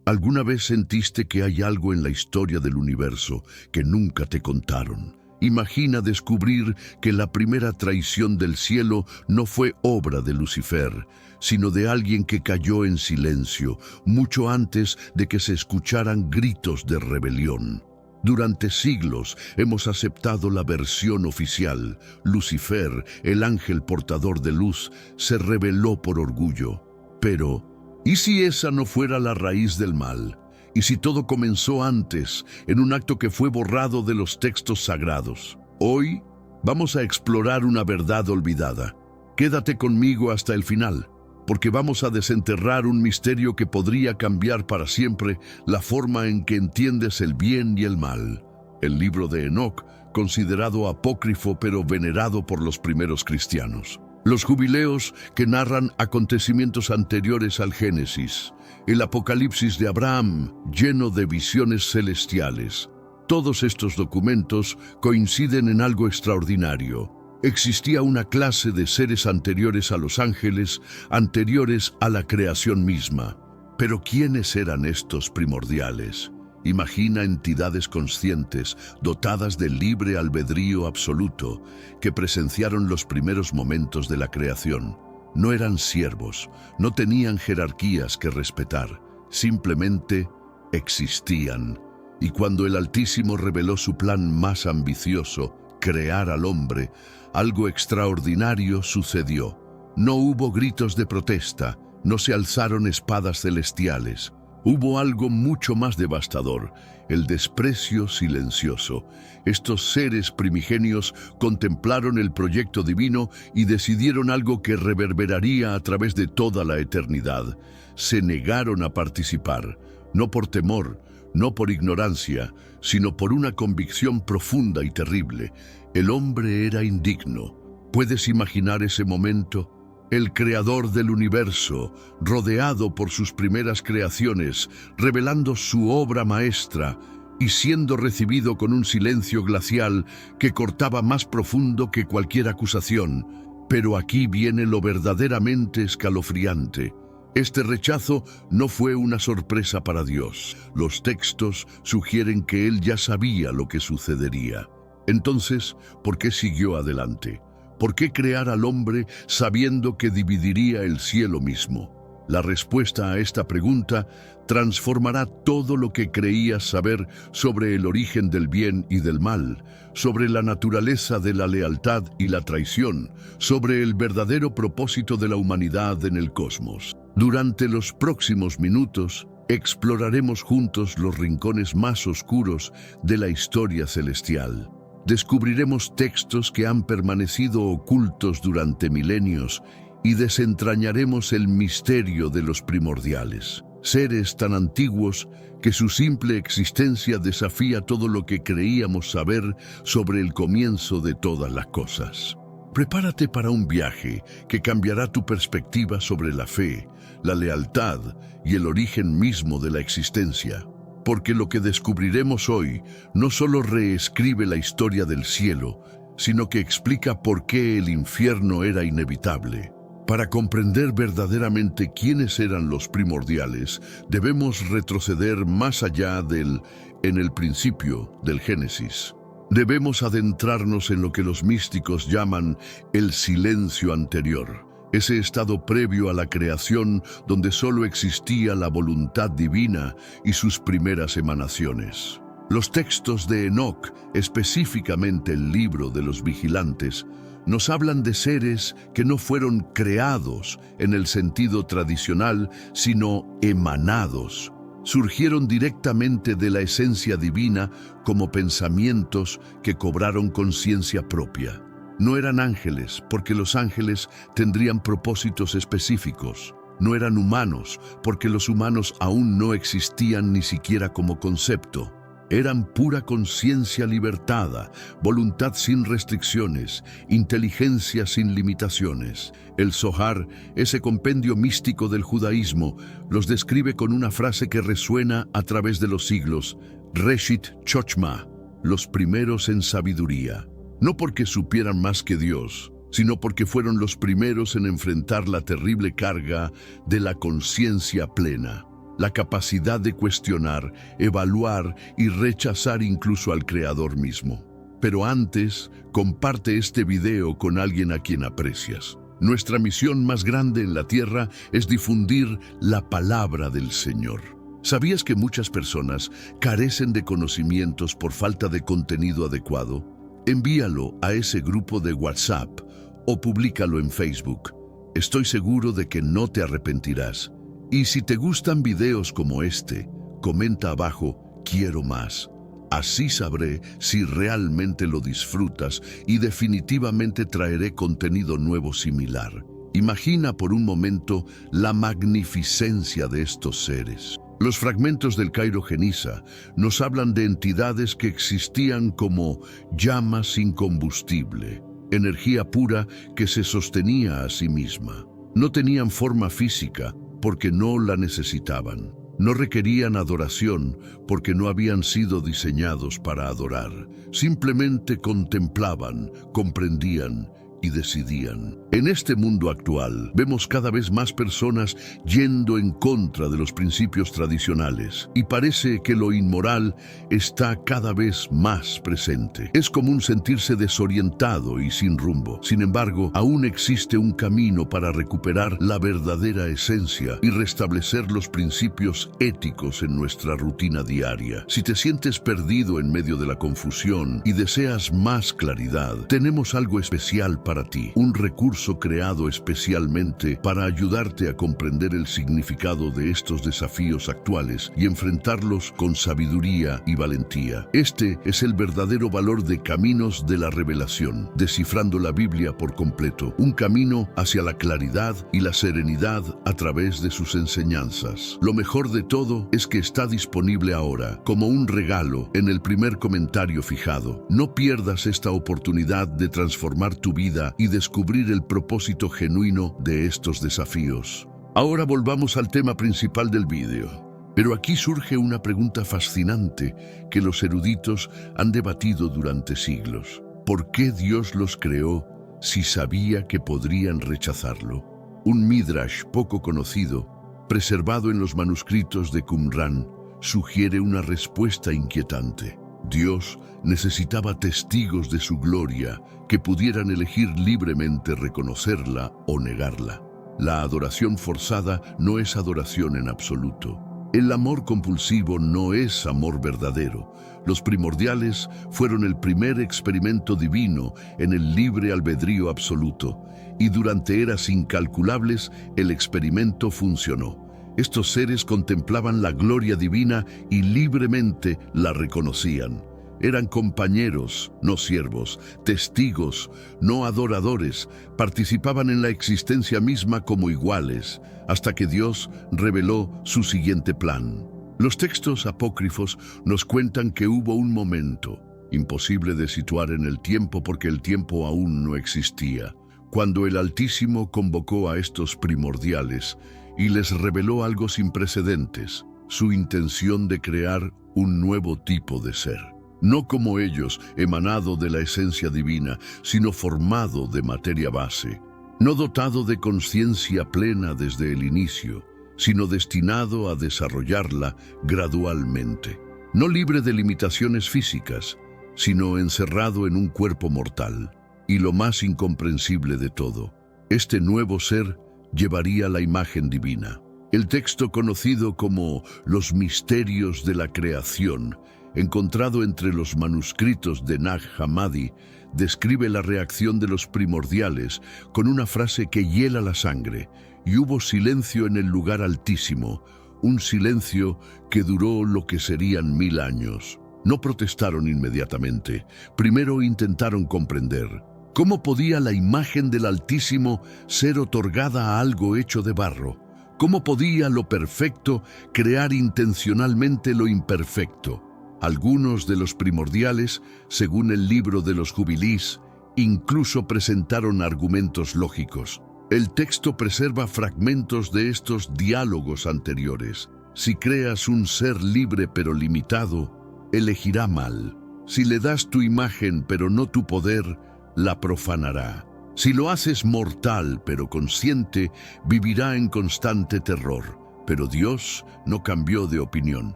¿Alguna vez sentiste que hay algo en la historia del universo que nunca te contaron? Imagina descubrir que la primera traición del cielo no fue obra de Lucifer, sino de alguien que cayó en silencio, mucho antes de que se escucharan gritos de rebelión. Durante siglos hemos aceptado la versión oficial. Lucifer, el ángel portador de luz, se rebeló por orgullo. Pero, ¿y si esa no fuera la raíz del mal? ¿Y si todo comenzó antes, en un acto que fue borrado de los textos sagrados? Hoy vamos a explorar una verdad olvidada. Quédate conmigo hasta el final, porque vamos a desenterrar un misterio que podría cambiar para siempre la forma en que entiendes el bien y el mal. El libro de Enoc, considerado apócrifo pero venerado por los primeros cristianos. Los jubileos que narran acontecimientos anteriores al Génesis. El Apocalipsis de Abraham, lleno de visiones celestiales. Todos estos documentos coinciden en algo extraordinario. Existía una clase de seres anteriores a los ángeles, anteriores a la creación misma. Pero ¿quiénes eran estos primordiales? Imagina entidades conscientes, dotadas de libre albedrío absoluto, que presenciaron los primeros momentos de la creación. No eran siervos, no tenían jerarquías que respetar, simplemente existían. Y cuando el Altísimo reveló su plan más ambicioso, crear al hombre, algo extraordinario sucedió. No hubo gritos de protesta, no se alzaron espadas celestiales. Hubo algo mucho más devastador, el desprecio silencioso. Estos seres primigenios contemplaron el proyecto divino y decidieron algo que reverberaría a través de toda la eternidad. Se negaron a participar, no por temor, no por ignorancia, sino por una convicción profunda y terrible. El hombre era indigno. ¿Puedes imaginar ese momento? El creador del universo, rodeado por sus primeras creaciones, revelando su obra maestra y siendo recibido con un silencio glacial que cortaba más profundo que cualquier acusación. Pero aquí viene lo verdaderamente escalofriante. Este rechazo no fue una sorpresa para Dios. Los textos sugieren que Él ya sabía lo que sucedería. Entonces, ¿por qué siguió adelante? ¿Por qué crear al hombre sabiendo que dividiría el cielo mismo? La respuesta a esta pregunta transformará todo lo que creías saber sobre el origen del bien y del mal, sobre la naturaleza de la lealtad y la traición, sobre el verdadero propósito de la humanidad en el cosmos. Durante los próximos minutos, exploraremos juntos los rincones más oscuros de la historia celestial. Descubriremos textos que han permanecido ocultos durante milenios y desentrañaremos el misterio de los primordiales. Seres tan antiguos que su simple existencia desafía todo lo que creíamos saber sobre el comienzo de todas las cosas. Prepárate para un viaje que cambiará tu perspectiva sobre la fe, la lealtad y el origen mismo de la existencia. Porque lo que descubriremos hoy no solo reescribe la historia del cielo, sino que explica por qué el infierno era inevitable. Para comprender verdaderamente quiénes eran los primordiales, debemos retroceder más allá en el principio del Génesis. Debemos adentrarnos en lo que los místicos llaman el silencio anterior. Ese estado previo a la creación donde solo existía la voluntad divina y sus primeras emanaciones. Los textos de Enoc, específicamente el libro de los vigilantes, nos hablan de seres que no fueron creados en el sentido tradicional, sino emanados. Surgieron directamente de la esencia divina como pensamientos que cobraron conciencia propia. No eran ángeles, porque los ángeles tendrían propósitos específicos. No eran humanos, porque los humanos aún no existían ni siquiera como concepto. Eran pura conciencia libertada, voluntad sin restricciones, inteligencia sin limitaciones. El Zohar, ese compendio místico del judaísmo, los describe con una frase que resuena a través de los siglos: Reshit Chochma, los primeros en sabiduría. No porque supieran más que Dios, sino porque fueron los primeros en enfrentar la terrible carga de la conciencia plena. la capacidad de cuestionar, evaluar y rechazar incluso al Creador mismo. Pero antes, comparte este video con alguien a quien aprecias. Nuestra misión más grande en la tierra es difundir la palabra del Señor. ¿Sabías que muchas personas carecen de conocimientos por falta de contenido adecuado? Envíalo a ese grupo de WhatsApp o públicalo en Facebook. Estoy seguro de que no te arrepentirás. Y si te gustan videos como este, comenta abajo, quiero más. Así sabré si realmente lo disfrutas y definitivamente traeré contenido nuevo similar. Imagina por un momento la magnificencia de estos seres. Los fragmentos del Cairo Geniza nos hablan de entidades que existían como llamas sin combustible, energía pura que se sostenía a sí misma. No tenían forma física porque no la necesitaban. No requerían adoración porque no habían sido diseñados para adorar. Simplemente contemplaban, comprendían y decidían. En este mundo actual, vemos cada vez más personas yendo en contra de los principios tradicionales y parece que lo inmoral está cada vez más presente. Es común sentirse desorientado y sin rumbo. Sin embargo, aún existe un camino para recuperar la verdadera esencia y restablecer los principios éticos en nuestra rutina diaria. Si te sientes perdido en medio de la confusión y deseas más claridad, tenemos algo especial para ti, un recurso creado especialmente para ayudarte a comprender el significado de estos desafíos actuales y enfrentarlos con sabiduría y valentía. Este es el verdadero valor de Caminos de la Revelación, descifrando la Biblia por completo, un camino hacia la claridad y la serenidad a través de sus enseñanzas. Lo mejor de todo es que está disponible ahora, como un regalo, en el primer comentario fijado. No pierdas esta oportunidad de transformar tu vida y descubrir el propósito genuino de estos desafíos. Ahora volvamos al tema principal del vídeo. Pero aquí surge una pregunta fascinante que los eruditos han debatido durante siglos. ¿Por qué Dios los creó si sabía que podrían rechazarlo? Un midrash poco conocido, preservado en los manuscritos de Qumrán, sugiere una respuesta inquietante. Dios necesitaba testigos de su gloria que pudieran elegir libremente reconocerla o negarla. La adoración forzada no es adoración en absoluto. El amor compulsivo no es amor verdadero. Los primordiales fueron el primer experimento divino en el libre albedrío absoluto, y durante eras incalculables el experimento funcionó. Estos seres contemplaban la gloria divina y libremente la reconocían. Eran compañeros, no siervos, testigos, no adoradores, participaban en la existencia misma como iguales, hasta que Dios reveló su siguiente plan. Los textos apócrifos nos cuentan que hubo un momento, imposible de situar en el tiempo porque el tiempo aún no existía, cuando el Altísimo convocó a estos primordiales y les reveló algo sin precedentes, su intención de crear un nuevo tipo de ser. No como ellos, emanado de la esencia divina, sino formado de materia base, no dotado de conciencia plena desde el inicio, sino destinado a desarrollarla gradualmente. No libre de limitaciones físicas, sino encerrado en un cuerpo mortal. Y lo más incomprensible de todo, este nuevo ser llevaría la imagen divina. El texto conocido como los misterios de la creación, encontrado entre los manuscritos de Nag Hammadi, describe la reacción de los primordiales con una frase que hiela la sangre: y hubo silencio en el lugar altísimo, un silencio que duró lo que serían 1000 años. No protestaron inmediatamente, primero intentaron comprender. ¿Cómo podía la imagen del Altísimo ser otorgada a algo hecho de barro? ¿Cómo podía lo perfecto crear intencionalmente lo imperfecto? Algunos de los primordiales, según el libro de los Jubilís, incluso presentaron argumentos lógicos. El texto preserva fragmentos de estos diálogos anteriores. Si creas un ser libre pero limitado, elegirá mal. Si le das tu imagen pero no tu poder, la profanará. Si lo haces mortal pero consciente, vivirá en constante terror. Pero Dios no cambió de opinión.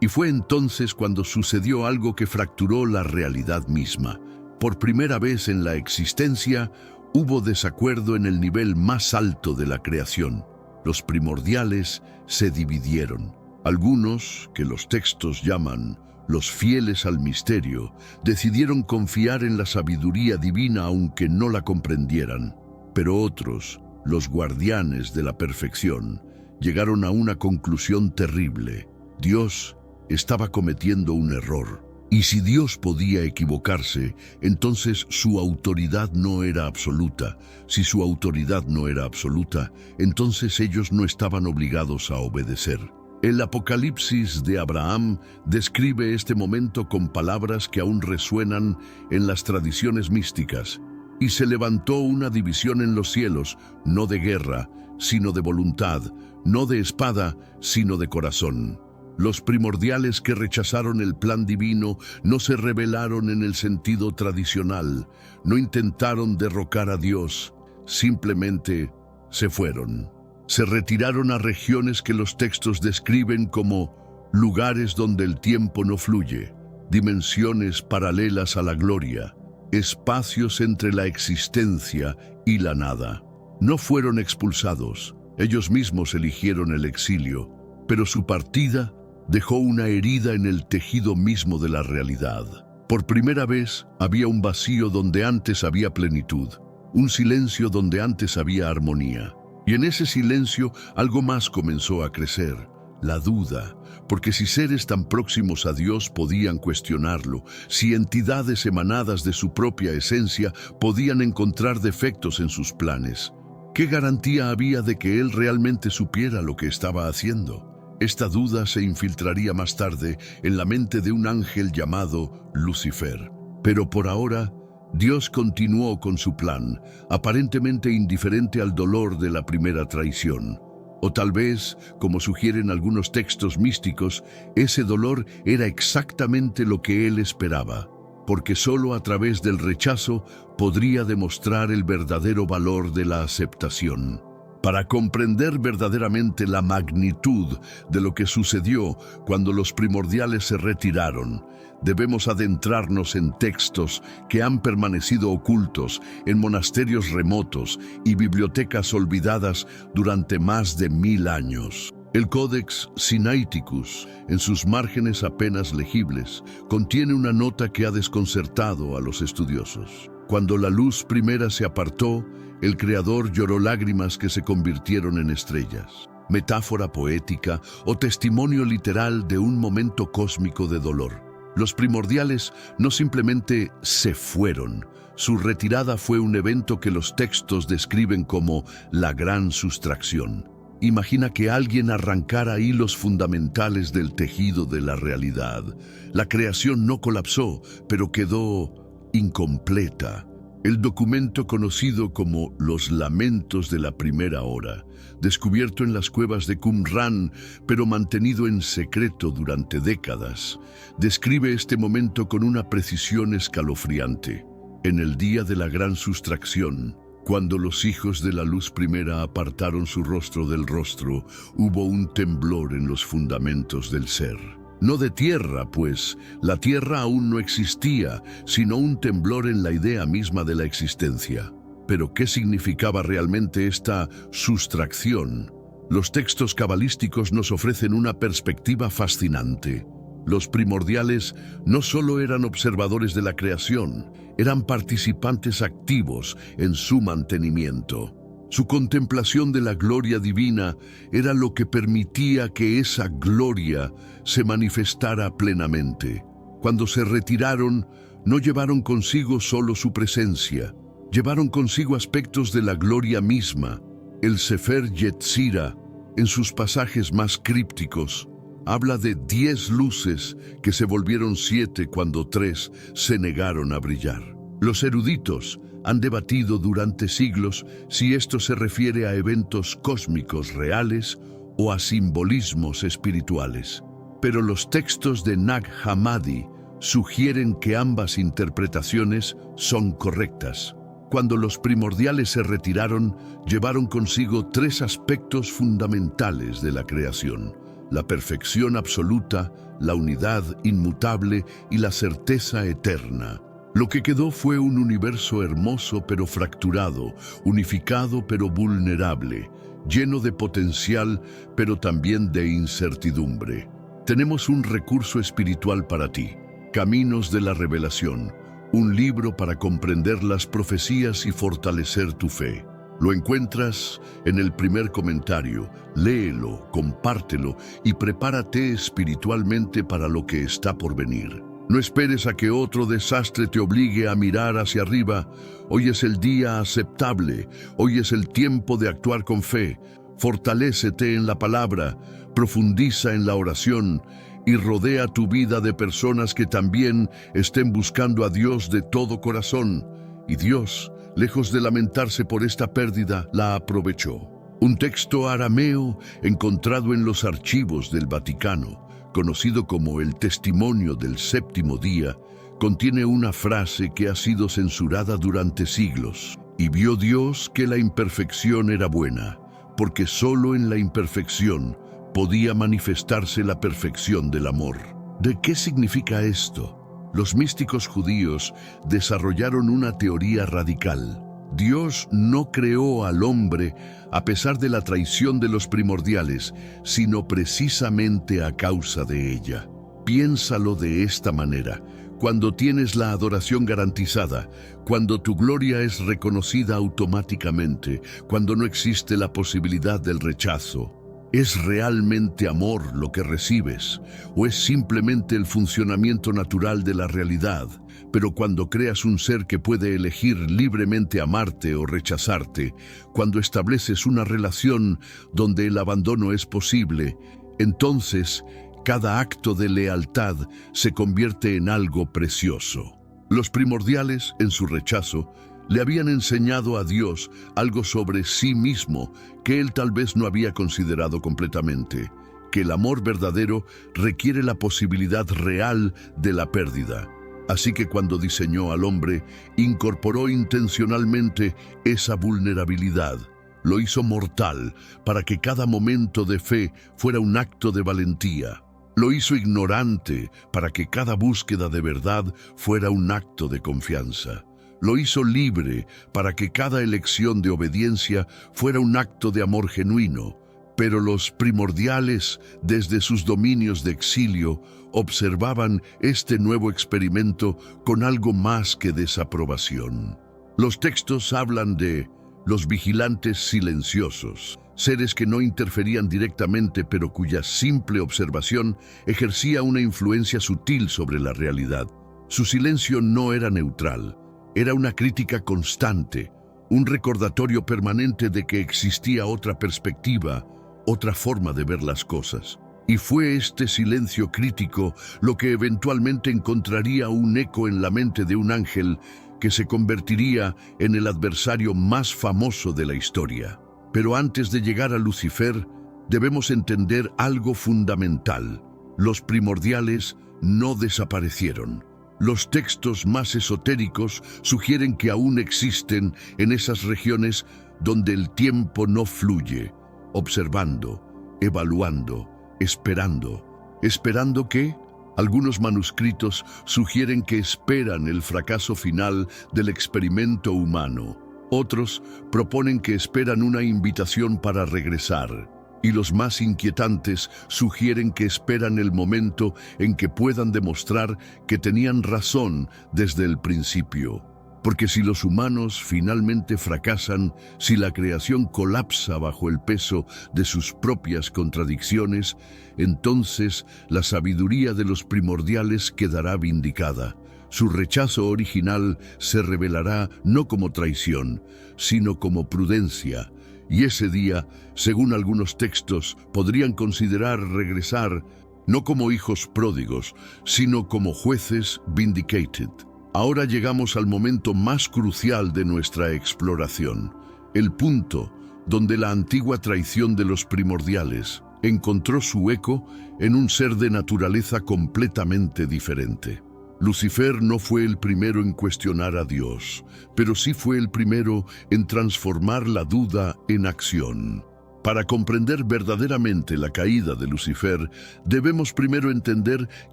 Y fue entonces cuando sucedió algo que fracturó la realidad misma. Por primera vez en la existencia, hubo desacuerdo en el nivel más alto de la creación. Los primordiales se dividieron. Algunos, que los textos llaman los fieles al misterio, decidieron confiar en la sabiduría divina aunque no la comprendieran. Pero otros, los guardianes de la perfección, llegaron a una conclusión terrible. Dios estaba cometiendo un error. Y si Dios podía equivocarse, entonces su autoridad no era absoluta. Si su autoridad no era absoluta, entonces ellos no estaban obligados a obedecer. El Apocalipsis de Abraham describe este momento con palabras que aún resuenan en las tradiciones místicas. Y se levantó una división en los cielos, no de guerra, sino de voluntad, no de espada, sino de corazón. Los primordiales que rechazaron el plan divino no se rebelaron en el sentido tradicional, no intentaron derrocar a Dios, simplemente se fueron. Se retiraron a regiones que los textos describen como lugares donde el tiempo no fluye, dimensiones paralelas a la gloria, espacios entre la existencia y la nada. No fueron expulsados, ellos mismos eligieron el exilio, pero su partida dejó una herida en el tejido mismo de la realidad. Por primera vez había un vacío donde antes había plenitud, un silencio donde antes había armonía. Y en ese silencio algo más comenzó a crecer, la duda, porque si seres tan próximos a Dios podían cuestionarlo, si entidades emanadas de su propia esencia podían encontrar defectos en sus planes, ¿qué garantía había de que Él realmente supiera lo que estaba haciendo? Esta duda se infiltraría más tarde en la mente de un ángel llamado Lucifer. Pero por ahora, Dios continuó con su plan, aparentemente indiferente al dolor de la primera traición. O tal vez, como sugieren algunos textos místicos, ese dolor era exactamente lo que él esperaba, porque solo a través del rechazo podría demostrar el verdadero valor de la aceptación. Para comprender verdaderamente la magnitud de lo que sucedió cuando los primordiales se retiraron, debemos adentrarnos en textos que han permanecido ocultos en monasterios remotos y bibliotecas olvidadas durante más de 1000 años. El Codex Sinaiticus, en sus márgenes apenas legibles, contiene una nota que ha desconcertado a los estudiosos. Cuando la luz primera se apartó, el Creador lloró lágrimas que se convirtieron en estrellas. Metáfora poética o testimonio literal de un momento cósmico de dolor. Los primordiales no simplemente se fueron. Su retirada fue un evento que los textos describen como la gran sustracción. Imagina que alguien arrancara hilos fundamentales del tejido de la realidad. La creación no colapsó, pero quedó incompleta. El documento conocido como Los Lamentos de la Primera Hora, descubierto en las cuevas de Qumran, pero mantenido en secreto durante décadas, describe este momento con una precisión escalofriante. En el día de la gran sustracción, cuando los hijos de la luz primera apartaron su rostro del rostro, hubo un temblor en los fundamentos del ser. No de tierra, pues la tierra aún no existía, sino un temblor en la idea misma de la existencia. Pero ¿qué significaba realmente esta sustracción? Los textos cabalísticos nos ofrecen una perspectiva fascinante. Los primordiales no solo eran observadores de la creación, eran participantes activos en su mantenimiento. Su contemplación de la gloria divina era lo que permitía que esa gloria se manifestara plenamente. Cuando se retiraron, no llevaron consigo solo su presencia, llevaron consigo aspectos de la gloria misma. El Sefer Yetzirah, en sus pasajes más crípticos, habla de 10 luces que se volvieron 7 cuando 3 se negaron a brillar. Los eruditos han debatido durante siglos si esto se refiere a eventos cósmicos reales o a simbolismos espirituales. Pero los textos de Nag Hammadi sugieren que ambas interpretaciones son correctas. cuando los primordiales se retiraron, llevaron consigo tres aspectos fundamentales de la creación: la perfección absoluta, la unidad inmutable y la certeza eterna. Lo que quedó fue un universo hermoso pero fracturado, unificado pero vulnerable, lleno de potencial pero también de incertidumbre. Tenemos un recurso espiritual para ti: Caminos de la Revelación, un libro para comprender las profecías y fortalecer tu fe. Lo encuentras en el primer comentario. Léelo, compártelo y prepárate espiritualmente para lo que está por venir. No esperes a que otro desastre te obligue a mirar hacia arriba. Hoy es el día aceptable. Hoy es el tiempo de actuar con fe. Fortalécete en la palabra, profundiza en la oración y rodea tu vida de personas que también estén buscando a Dios de todo corazón. Y Dios, lejos de lamentarse por esta pérdida, la aprovechó. Un texto arameo encontrado en los archivos del Vaticano, conocido como el Testimonio del Séptimo Día, contiene una frase que ha sido censurada durante siglos. Y vio Dios que la imperfección era buena, porque solo en la imperfección podía manifestarse la perfección del amor. ¿De qué significa esto? Los místicos judíos desarrollaron una teoría radical. Dios no creó al hombre a pesar de la traición de los primordiales, sino precisamente a causa de ella. Piénsalo de esta manera: cuando tienes la adoración garantizada, cuando tu gloria es reconocida automáticamente, cuando no existe la posibilidad del rechazo, ¿es realmente amor lo que recibes o es simplemente el funcionamiento natural de la realidad? Pero cuando creas un ser que puede elegir libremente amarte o rechazarte, cuando estableces una relación donde el abandono es posible, entonces cada acto de lealtad se convierte en algo precioso. Los primordiales, en su rechazo, le habían enseñado a Dios algo sobre sí mismo que él tal vez no había considerado completamente: que el amor verdadero requiere la posibilidad real de la pérdida. Así que cuando diseñó al hombre, incorporó intencionalmente esa vulnerabilidad. Lo hizo mortal para que cada momento de fe fuera un acto de valentía. Lo hizo ignorante para que cada búsqueda de verdad fuera un acto de confianza. Lo hizo libre para que cada elección de obediencia fuera un acto de amor genuino. Pero los primordiales, desde sus dominios de exilio, observaban este nuevo experimento con algo más que desaprobación. Los textos hablan de los vigilantes silenciosos, seres que no interferían directamente, pero cuya simple observación ejercía una influencia sutil sobre la realidad. Su silencio no era neutral, era una crítica constante, un recordatorio permanente de que existía otra perspectiva, otra forma de ver las cosas. Y fue este silencio crítico lo que eventualmente encontraría un eco en la mente de un ángel que se convertiría en el adversario más famoso de la historia. Pero antes de llegar a Lucifer, debemos entender algo fundamental: los primordiales no desaparecieron. Los textos más esotéricos sugieren que aún existen en esas regiones donde el tiempo no fluye, observando, evaluando, esperando. ¿Esperando qué? Algunos manuscritos sugieren que esperan el fracaso final del experimento humano. Otros proponen que esperan una invitación para regresar. Y los más inquietantes sugieren que esperan el momento en que puedan demostrar que tenían razón desde el principio. Porque si los humanos finalmente fracasan, si la creación colapsa bajo el peso de sus propias contradicciones, entonces la sabiduría de los primordiales quedará vindicada. Su rechazo original se revelará no como traición, sino como prudencia. Y ese día, según algunos textos, podrían considerar regresar no como hijos pródigos, sino como jueces vindicated. Ahora llegamos al momento más crucial de nuestra exploración, el punto donde la antigua traición de los primordiales encontró su eco en un ser de naturaleza completamente diferente. Lucifer no fue el primero en cuestionar a Dios, pero sí fue el primero en transformar la duda en acción. Para comprender verdaderamente la caída de Lucifer, debemos primero entender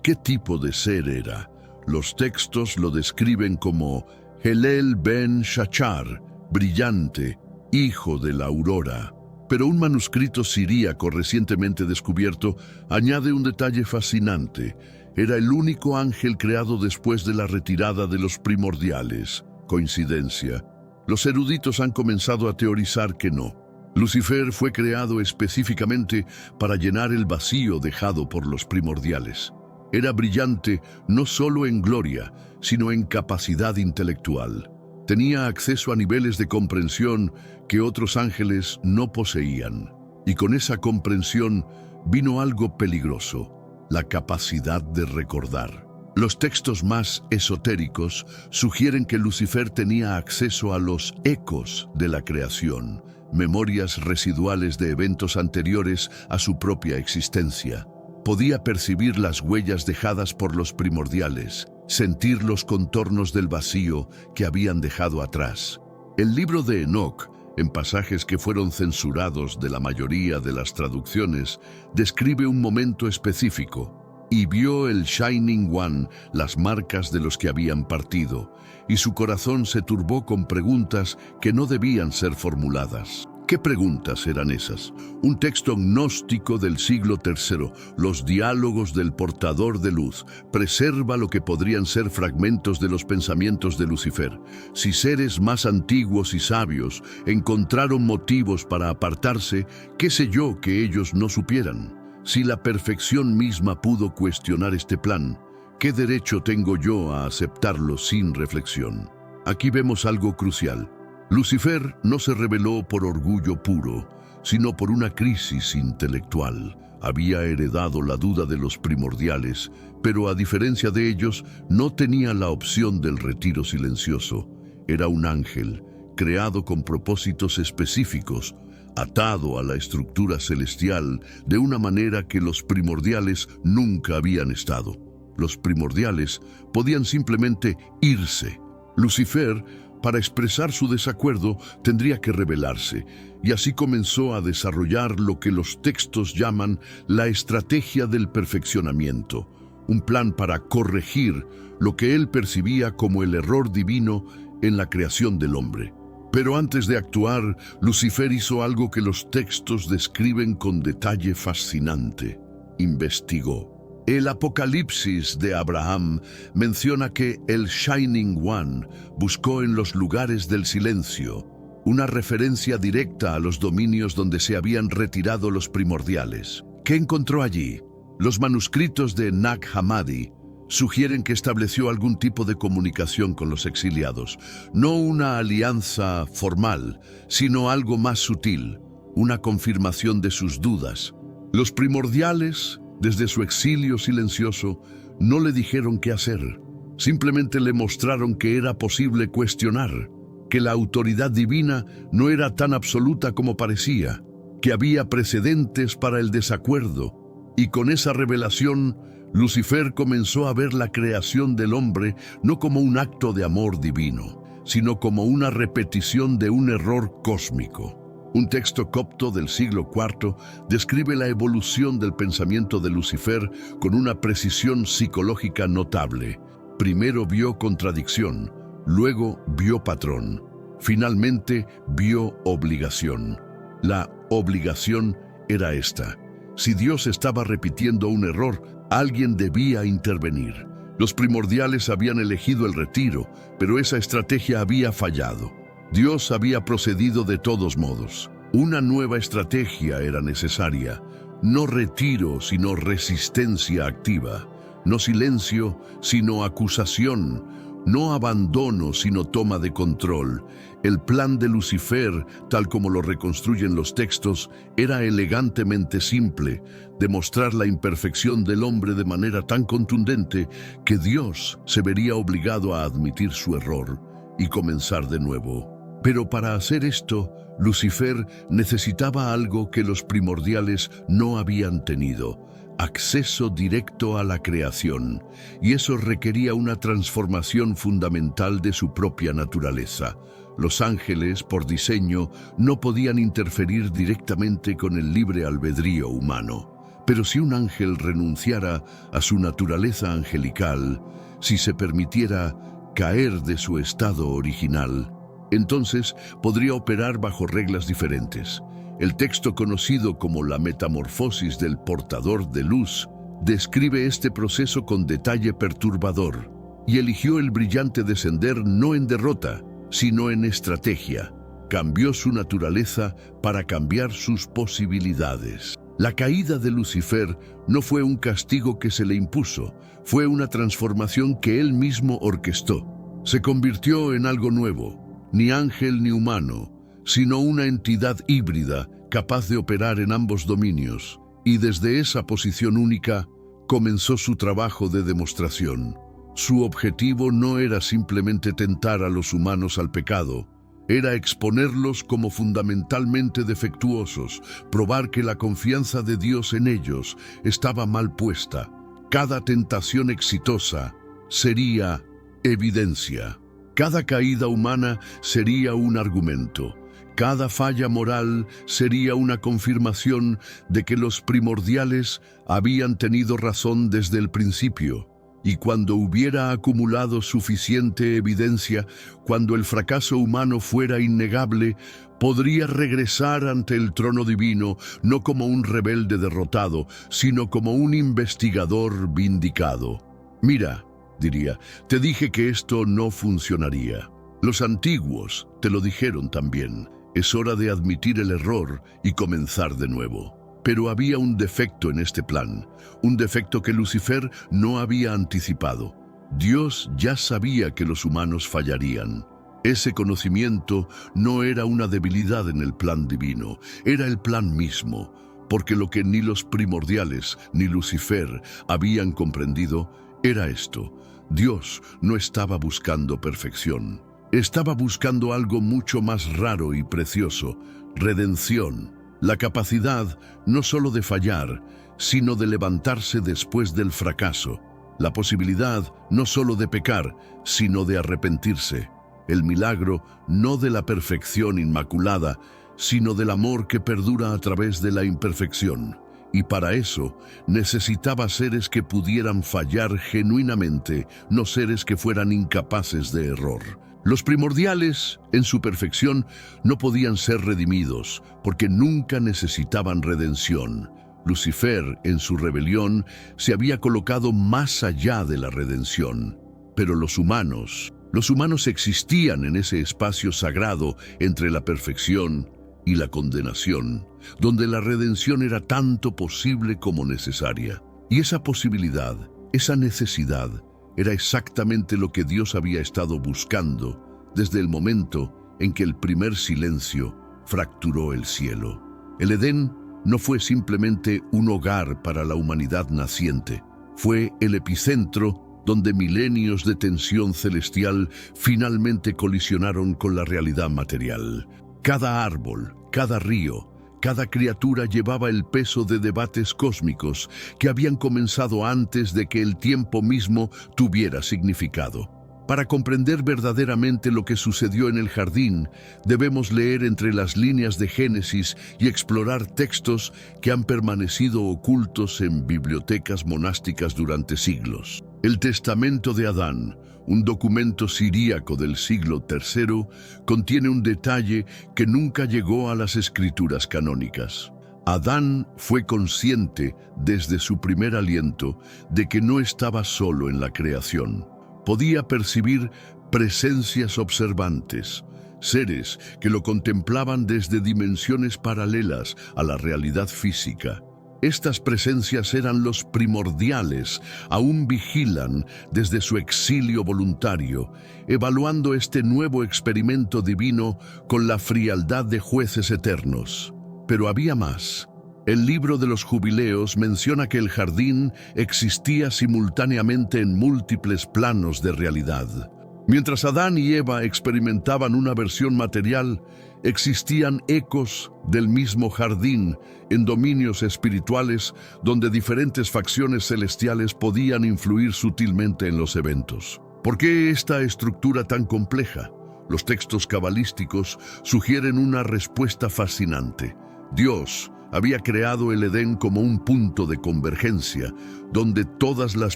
qué tipo de ser era. Los textos lo describen como Helel ben Shachar, brillante, hijo de la aurora. Pero un manuscrito siríaco recientemente descubierto añade un detalle fascinante. Era el único ángel creado después de la retirada de los primordiales. ¿Coincidencia? Los eruditos han comenzado a teorizar que no. Lucifer fue creado específicamente para llenar el vacío dejado por los primordiales. Era brillante no solo en gloria, sino en capacidad intelectual. Tenía acceso a niveles de comprensión que otros ángeles no poseían. Y con esa comprensión vino algo peligroso: la capacidad de recordar. Los textos más esotéricos sugieren que Lucifer tenía acceso a los ecos de la creación, memorias residuales de eventos anteriores a su propia existencia. Podía percibir las huellas dejadas por los primordiales, sentir los contornos del vacío que habían dejado atrás. El libro de Enoc, en pasajes que fueron censurados de la mayoría de las traducciones, describe un momento específico. Y vio el Shining One las marcas de los que habían partido, y su corazón se turbó con preguntas que no debían ser formuladas. ¿Qué preguntas eran esas? Un texto gnóstico del siglo III, los diálogos del portador de luz, preserva lo que podrían ser fragmentos de los pensamientos de Lucifer. Si seres más antiguos y sabios encontraron motivos para apartarse, ¿qué sé yo que ellos no supieran? Si la perfección misma pudo cuestionar este plan, ¿qué derecho tengo yo a aceptarlo sin reflexión? Aquí vemos algo crucial. Lucifer no se rebeló por orgullo puro, sino por una crisis intelectual. Había heredado la duda de los primordiales, pero a diferencia de ellos, no tenía la opción del retiro silencioso. Era un ángel, creado con propósitos específicos, atado a la estructura celestial de una manera que los primordiales nunca habían estado. Los primordiales podían simplemente irse. Lucifer, para expresar su desacuerdo, tendría que rebelarse, y así comenzó a desarrollar lo que los textos llaman la estrategia del perfeccionamiento, un plan para corregir lo que él percibía como el error divino en la creación del hombre. Pero antes de actuar, Lucifer hizo algo que los textos describen con detalle fascinante: investigó. El Apocalipsis de Abraham menciona que el Shining One buscó en los lugares del silencio, una referencia directa a los dominios donde se habían retirado los primordiales. ¿Qué encontró allí? Los manuscritos de Nag Hammadi sugieren que estableció algún tipo de comunicación con los exiliados, no una alianza formal, sino algo más sutil, una confirmación de sus dudas. Los primordiales, desde su exilio silencioso, no le dijeron qué hacer. Simplemente le mostraron que era posible cuestionar, que la autoridad divina no era tan absoluta como parecía, que había precedentes para el desacuerdo, y con esa revelación, Lucifer comenzó a ver la creación del hombre no como un acto de amor divino, sino como una repetición de un error cósmico. Un texto copto del siglo IV describe la evolución del pensamiento de Lucifer con una precisión psicológica notable. Primero vio contradicción, luego vio patrón, finalmente vio obligación. La obligación era esta: si Dios estaba repitiendo un error, alguien debía intervenir. Los primordiales habían elegido el retiro, pero esa estrategia había fallado. Dios había procedido de todos modos. Una nueva estrategia era necesaria. No retiro, sino resistencia activa. No silencio, sino acusación. No abandono, sino toma de control. El plan de Lucifer, tal como lo reconstruyen los textos, era elegantemente simple: demostrar la imperfección del hombre de manera tan contundente que Dios se vería obligado a admitir su error y comenzar de nuevo. Pero para hacer esto, Lucifer necesitaba algo que los primordiales no habían tenido: acceso directo a la creación, y eso requería una transformación fundamental de su propia naturaleza. Los ángeles, por diseño, no podían interferir directamente con el libre albedrío humano. Pero si un ángel renunciara a su naturaleza angelical, si se permitiera caer de su estado original, entonces podría operar bajo reglas diferentes. El texto conocido como la metamorfosis del portador de luz describe este proceso con detalle perturbador, y eligió el brillante descender no en derrota, sino en estrategia. Cambió su naturaleza para cambiar sus posibilidades. La caída de Lucifer no fue un castigo que se le impuso, fue una transformación que él mismo orquestó. Se convirtió en algo nuevo, ni ángel ni humano, sino una entidad híbrida capaz de operar en ambos dominios, y desde esa posición única comenzó su trabajo de demostración. Su objetivo no era simplemente tentar a los humanos al pecado, era exponerlos como fundamentalmente defectuosos, probar que la confianza de Dios en ellos estaba mal puesta. Cada tentación exitosa sería evidencia. Cada caída humana sería un argumento. Cada falla moral sería una confirmación de que los primordiales habían tenido razón desde el principio. Y cuando hubiera acumulado suficiente evidencia, cuando el fracaso humano fuera innegable, podría regresar ante el trono divino no como un rebelde derrotado, sino como un investigador vindicado. Mira, diría, te dije que esto no funcionaría. Los antiguos te lo dijeron también. Es hora de admitir el error y comenzar de nuevo. Pero había un defecto en este plan, un defecto que Lucifer no había anticipado. Dios ya sabía que los humanos fallarían. Ese conocimiento no era una debilidad en el plan divino, era el plan mismo, porque lo que ni los primordiales ni Lucifer habían comprendido era esto: Dios no estaba buscando perfección, estaba buscando algo mucho más raro y precioso: redención. La capacidad no solo de fallar, sino de levantarse después del fracaso. La posibilidad no solo de pecar, sino de arrepentirse. El milagro no de la perfección inmaculada, sino del amor que perdura a través de la imperfección. Y para eso necesitaba seres que pudieran fallar genuinamente, no seres que fueran incapaces de error. Los primordiales, en su perfección, no podían ser redimidos, porque nunca necesitaban redención. Lucifer, en su rebelión, se había colocado más allá de la redención. Pero los humanos existían en ese espacio sagrado entre la perfección y la condenación, donde la redención era tanto posible como necesaria. Y esa posibilidad, esa necesidad, era exactamente lo que Dios había estado buscando desde el momento en que el primer silencio fracturó el cielo. El Edén no fue simplemente un hogar para la humanidad naciente, fue el epicentro donde milenios de tensión celestial finalmente colisionaron con la realidad material. Cada árbol, cada río, cada criatura llevaba el peso de debates cósmicos que habían comenzado antes de que el tiempo mismo tuviera significado. Para comprender verdaderamente lo que sucedió en el jardín, debemos leer entre las líneas de Génesis y explorar textos que han permanecido ocultos en bibliotecas monásticas durante siglos. El Testamento de Adán, un documento siríaco del siglo III, contiene un detalle que nunca llegó a las escrituras canónicas. Adán fue consciente desde su primer aliento de que no estaba solo en la creación. Podía percibir presencias observantes, seres que lo contemplaban desde dimensiones paralelas a la realidad física. Estas presencias eran los primordiales, aún vigilan desde su exilio voluntario, evaluando este nuevo experimento divino con la frialdad de jueces eternos. Pero había más. El libro de los Jubileos menciona que el jardín existía simultáneamente en múltiples planos de realidad. Mientras Adán y Eva experimentaban una versión material, Existían ecos del mismo jardín en dominios espirituales donde diferentes facciones celestiales podían influir sutilmente en los eventos. ¿Por qué esta estructura tan compleja? Los textos cabalísticos sugieren una respuesta fascinante. Dios había creado el Edén como un punto de convergencia, donde todas las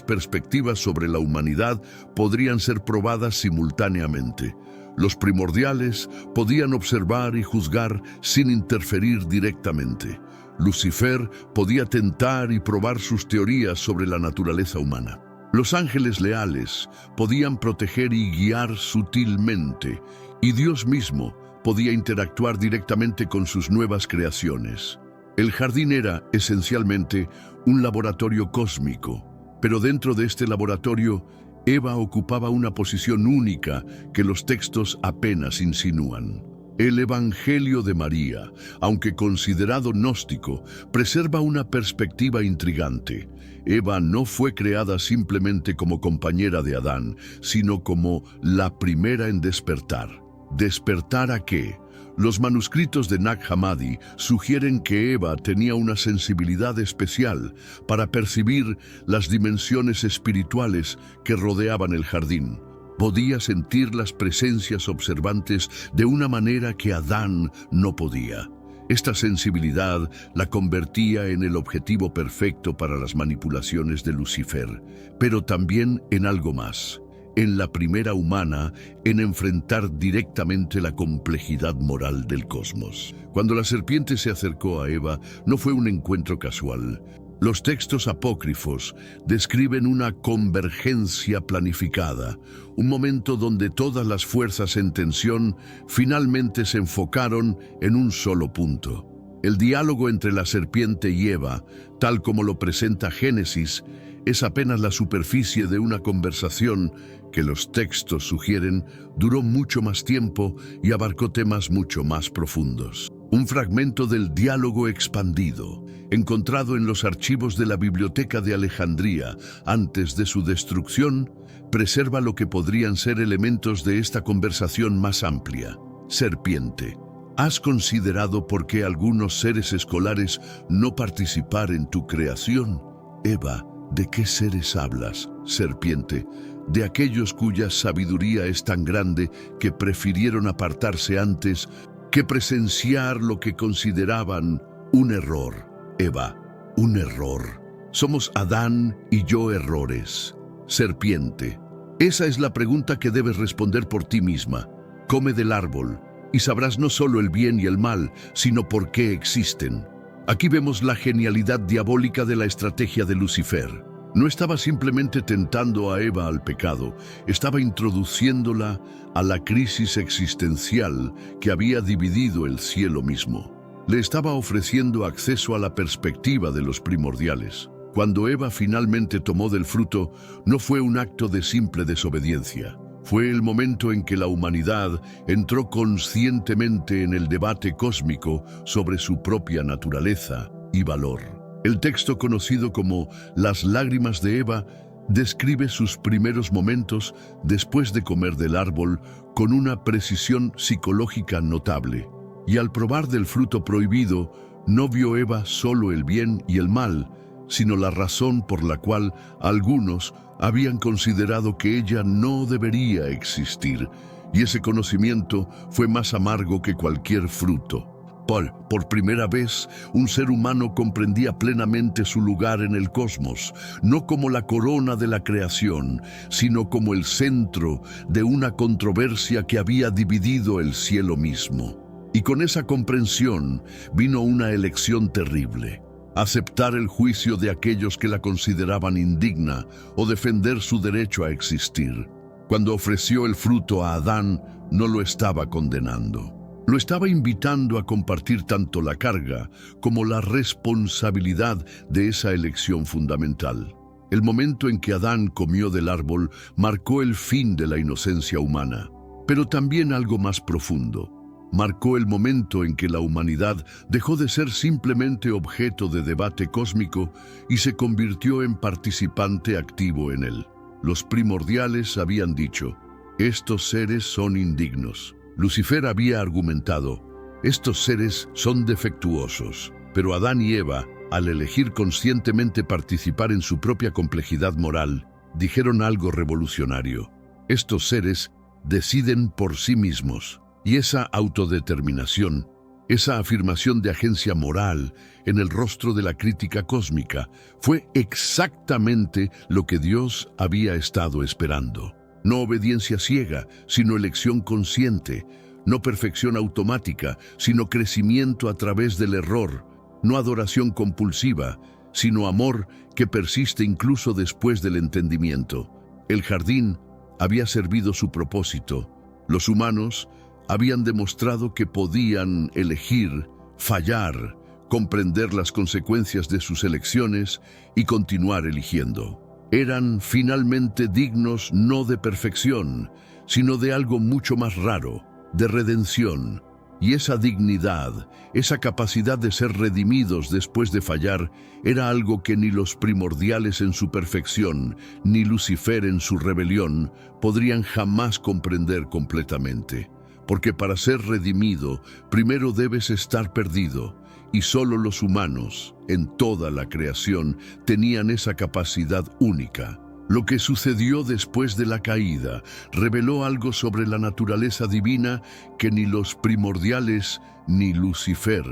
perspectivas sobre la humanidad podrían ser probadas simultáneamente. Los primordiales podían observar y juzgar sin interferir directamente. Lucifer podía tentar y probar sus teorías sobre la naturaleza humana. Los ángeles leales podían proteger y guiar sutilmente, y Dios mismo podía interactuar directamente con sus nuevas creaciones. El jardín era, esencialmente, un laboratorio cósmico, pero dentro de este laboratorio, Eva ocupaba una posición única que los textos apenas insinúan. El Evangelio de María, aunque considerado gnóstico, preserva una perspectiva intrigante. Eva no fue creada simplemente como compañera de Adán, sino como la primera en despertar. ¿Despertar a qué? Los manuscritos de Nag Hammadi sugieren que Eva tenía una sensibilidad especial para percibir las dimensiones espirituales que rodeaban el jardín. Podía sentir las presencias observantes de una manera que Adán no podía. Esta sensibilidad la convertía en el objetivo perfecto para las manipulaciones de Lucifer, pero también en algo más. En la primera humana en enfrentar directamente la complejidad moral del cosmos. Cuando la serpiente se acercó a Eva, no fue un encuentro casual. Los textos apócrifos describen una convergencia planificada, un momento donde todas las fuerzas en tensión finalmente se enfocaron en un solo punto. El diálogo entre la serpiente y Eva, tal como lo presenta Génesis, es apenas la superficie de una conversación que los textos sugieren duró mucho más tiempo y abarcó temas mucho más profundos. Un fragmento del diálogo expandido, encontrado en los archivos de la Biblioteca de Alejandría antes de su destrucción, preserva lo que podrían ser elementos de esta conversación más amplia. Serpiente, ¿has considerado por qué algunos seres escolares no participar en tu creación? Eva, ¿de qué seres hablas? Serpiente, de aquellos cuya sabiduría es tan grande que prefirieron apartarse antes que presenciar lo que consideraban un error. Eva, un error. Somos Adán y yo errores. Serpiente, esa es la pregunta que debes responder por ti misma. Come del árbol y sabrás no solo el bien y el mal, sino por qué existen. Aquí vemos la genialidad diabólica de la estrategia de Lucifer. No estaba simplemente tentando a Eva al pecado, estaba introduciéndola a la crisis existencial que había dividido el cielo mismo. Le estaba ofreciendo acceso a la perspectiva de los primordiales. Cuando Eva finalmente tomó del fruto, no fue un acto de simple desobediencia. Fue el momento en que la humanidad entró conscientemente en el debate cósmico sobre su propia naturaleza y valor. El texto conocido como Las lágrimas de Eva describe sus primeros momentos después de comer del árbol con una precisión psicológica notable. Y al probar del fruto prohibido, no vio Eva solo el bien y el mal, sino la razón por la cual algunos habían considerado que ella no debería existir, y ese conocimiento fue más amargo que cualquier fruto. Por primera vez, un ser humano comprendía plenamente su lugar en el cosmos, no como la corona de la creación, sino como el centro de una controversia que había dividido el cielo mismo. Y con esa comprensión vino una elección terrible: aceptar el juicio de aquellos que la consideraban indigna o defender su derecho a existir. Cuando ofreció el fruto a Adán, no lo estaba condenando. Lo estaba invitando a compartir tanto la carga como la responsabilidad de esa elección fundamental. El momento en que Adán comió del árbol marcó el fin de la inocencia humana, pero también algo más profundo. Marcó el momento en que la humanidad dejó de ser simplemente objeto de debate cósmico y se convirtió en participante activo en él. Los primordiales habían dicho: estos seres son indignos. Lucifer había argumentado: Estos seres son defectuosos, pero Adán y Eva, al elegir conscientemente participar en su propia complejidad moral, dijeron algo revolucionario. Estos seres deciden por sí mismos, y esa autodeterminación, esa afirmación de agencia moral en el rostro de la crítica cósmica, fue exactamente lo que Dios había estado esperando. No obediencia ciega, sino elección consciente. No perfección automática, sino crecimiento a través del error. No adoración compulsiva, sino amor que persiste incluso después del entendimiento. El jardín había servido su propósito. Los humanos habían demostrado que podían elegir, fallar, comprender las consecuencias de sus elecciones y continuar eligiendo. Eran finalmente dignos no de perfección, sino de algo mucho más raro, de redención. Y esa dignidad, esa capacidad de ser redimidos después de fallar, era algo que ni los primordiales en su perfección, ni Lucifer en su rebelión, podrían jamás comprender completamente. Porque para ser redimido, primero debes estar perdido, y solo los humanos, en toda la creación, tenían esa capacidad única. Lo que sucedió después de la caída reveló algo sobre la naturaleza divina que ni los primordiales ni Lucifer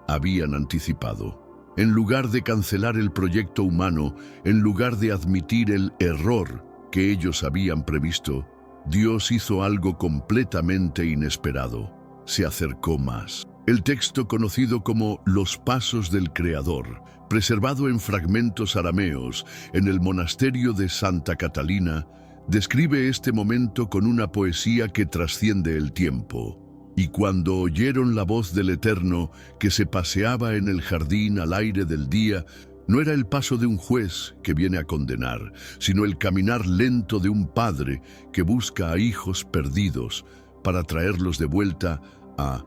habían anticipado. En lugar de cancelar el proyecto humano, en lugar de admitir el error que ellos habían previsto, Dios hizo algo completamente inesperado. Se acercó más. El texto conocido como Los Pasos del Creador, preservado en fragmentos arameos en el monasterio de Santa Catalina, describe este momento con una poesía que trasciende el tiempo. Y cuando oyeron la voz del Eterno que se paseaba en el jardín al aire del día, no era el paso de un juez que viene a condenar, sino el caminar lento de un padre que busca a hijos perdidos para traerlos de vuelta a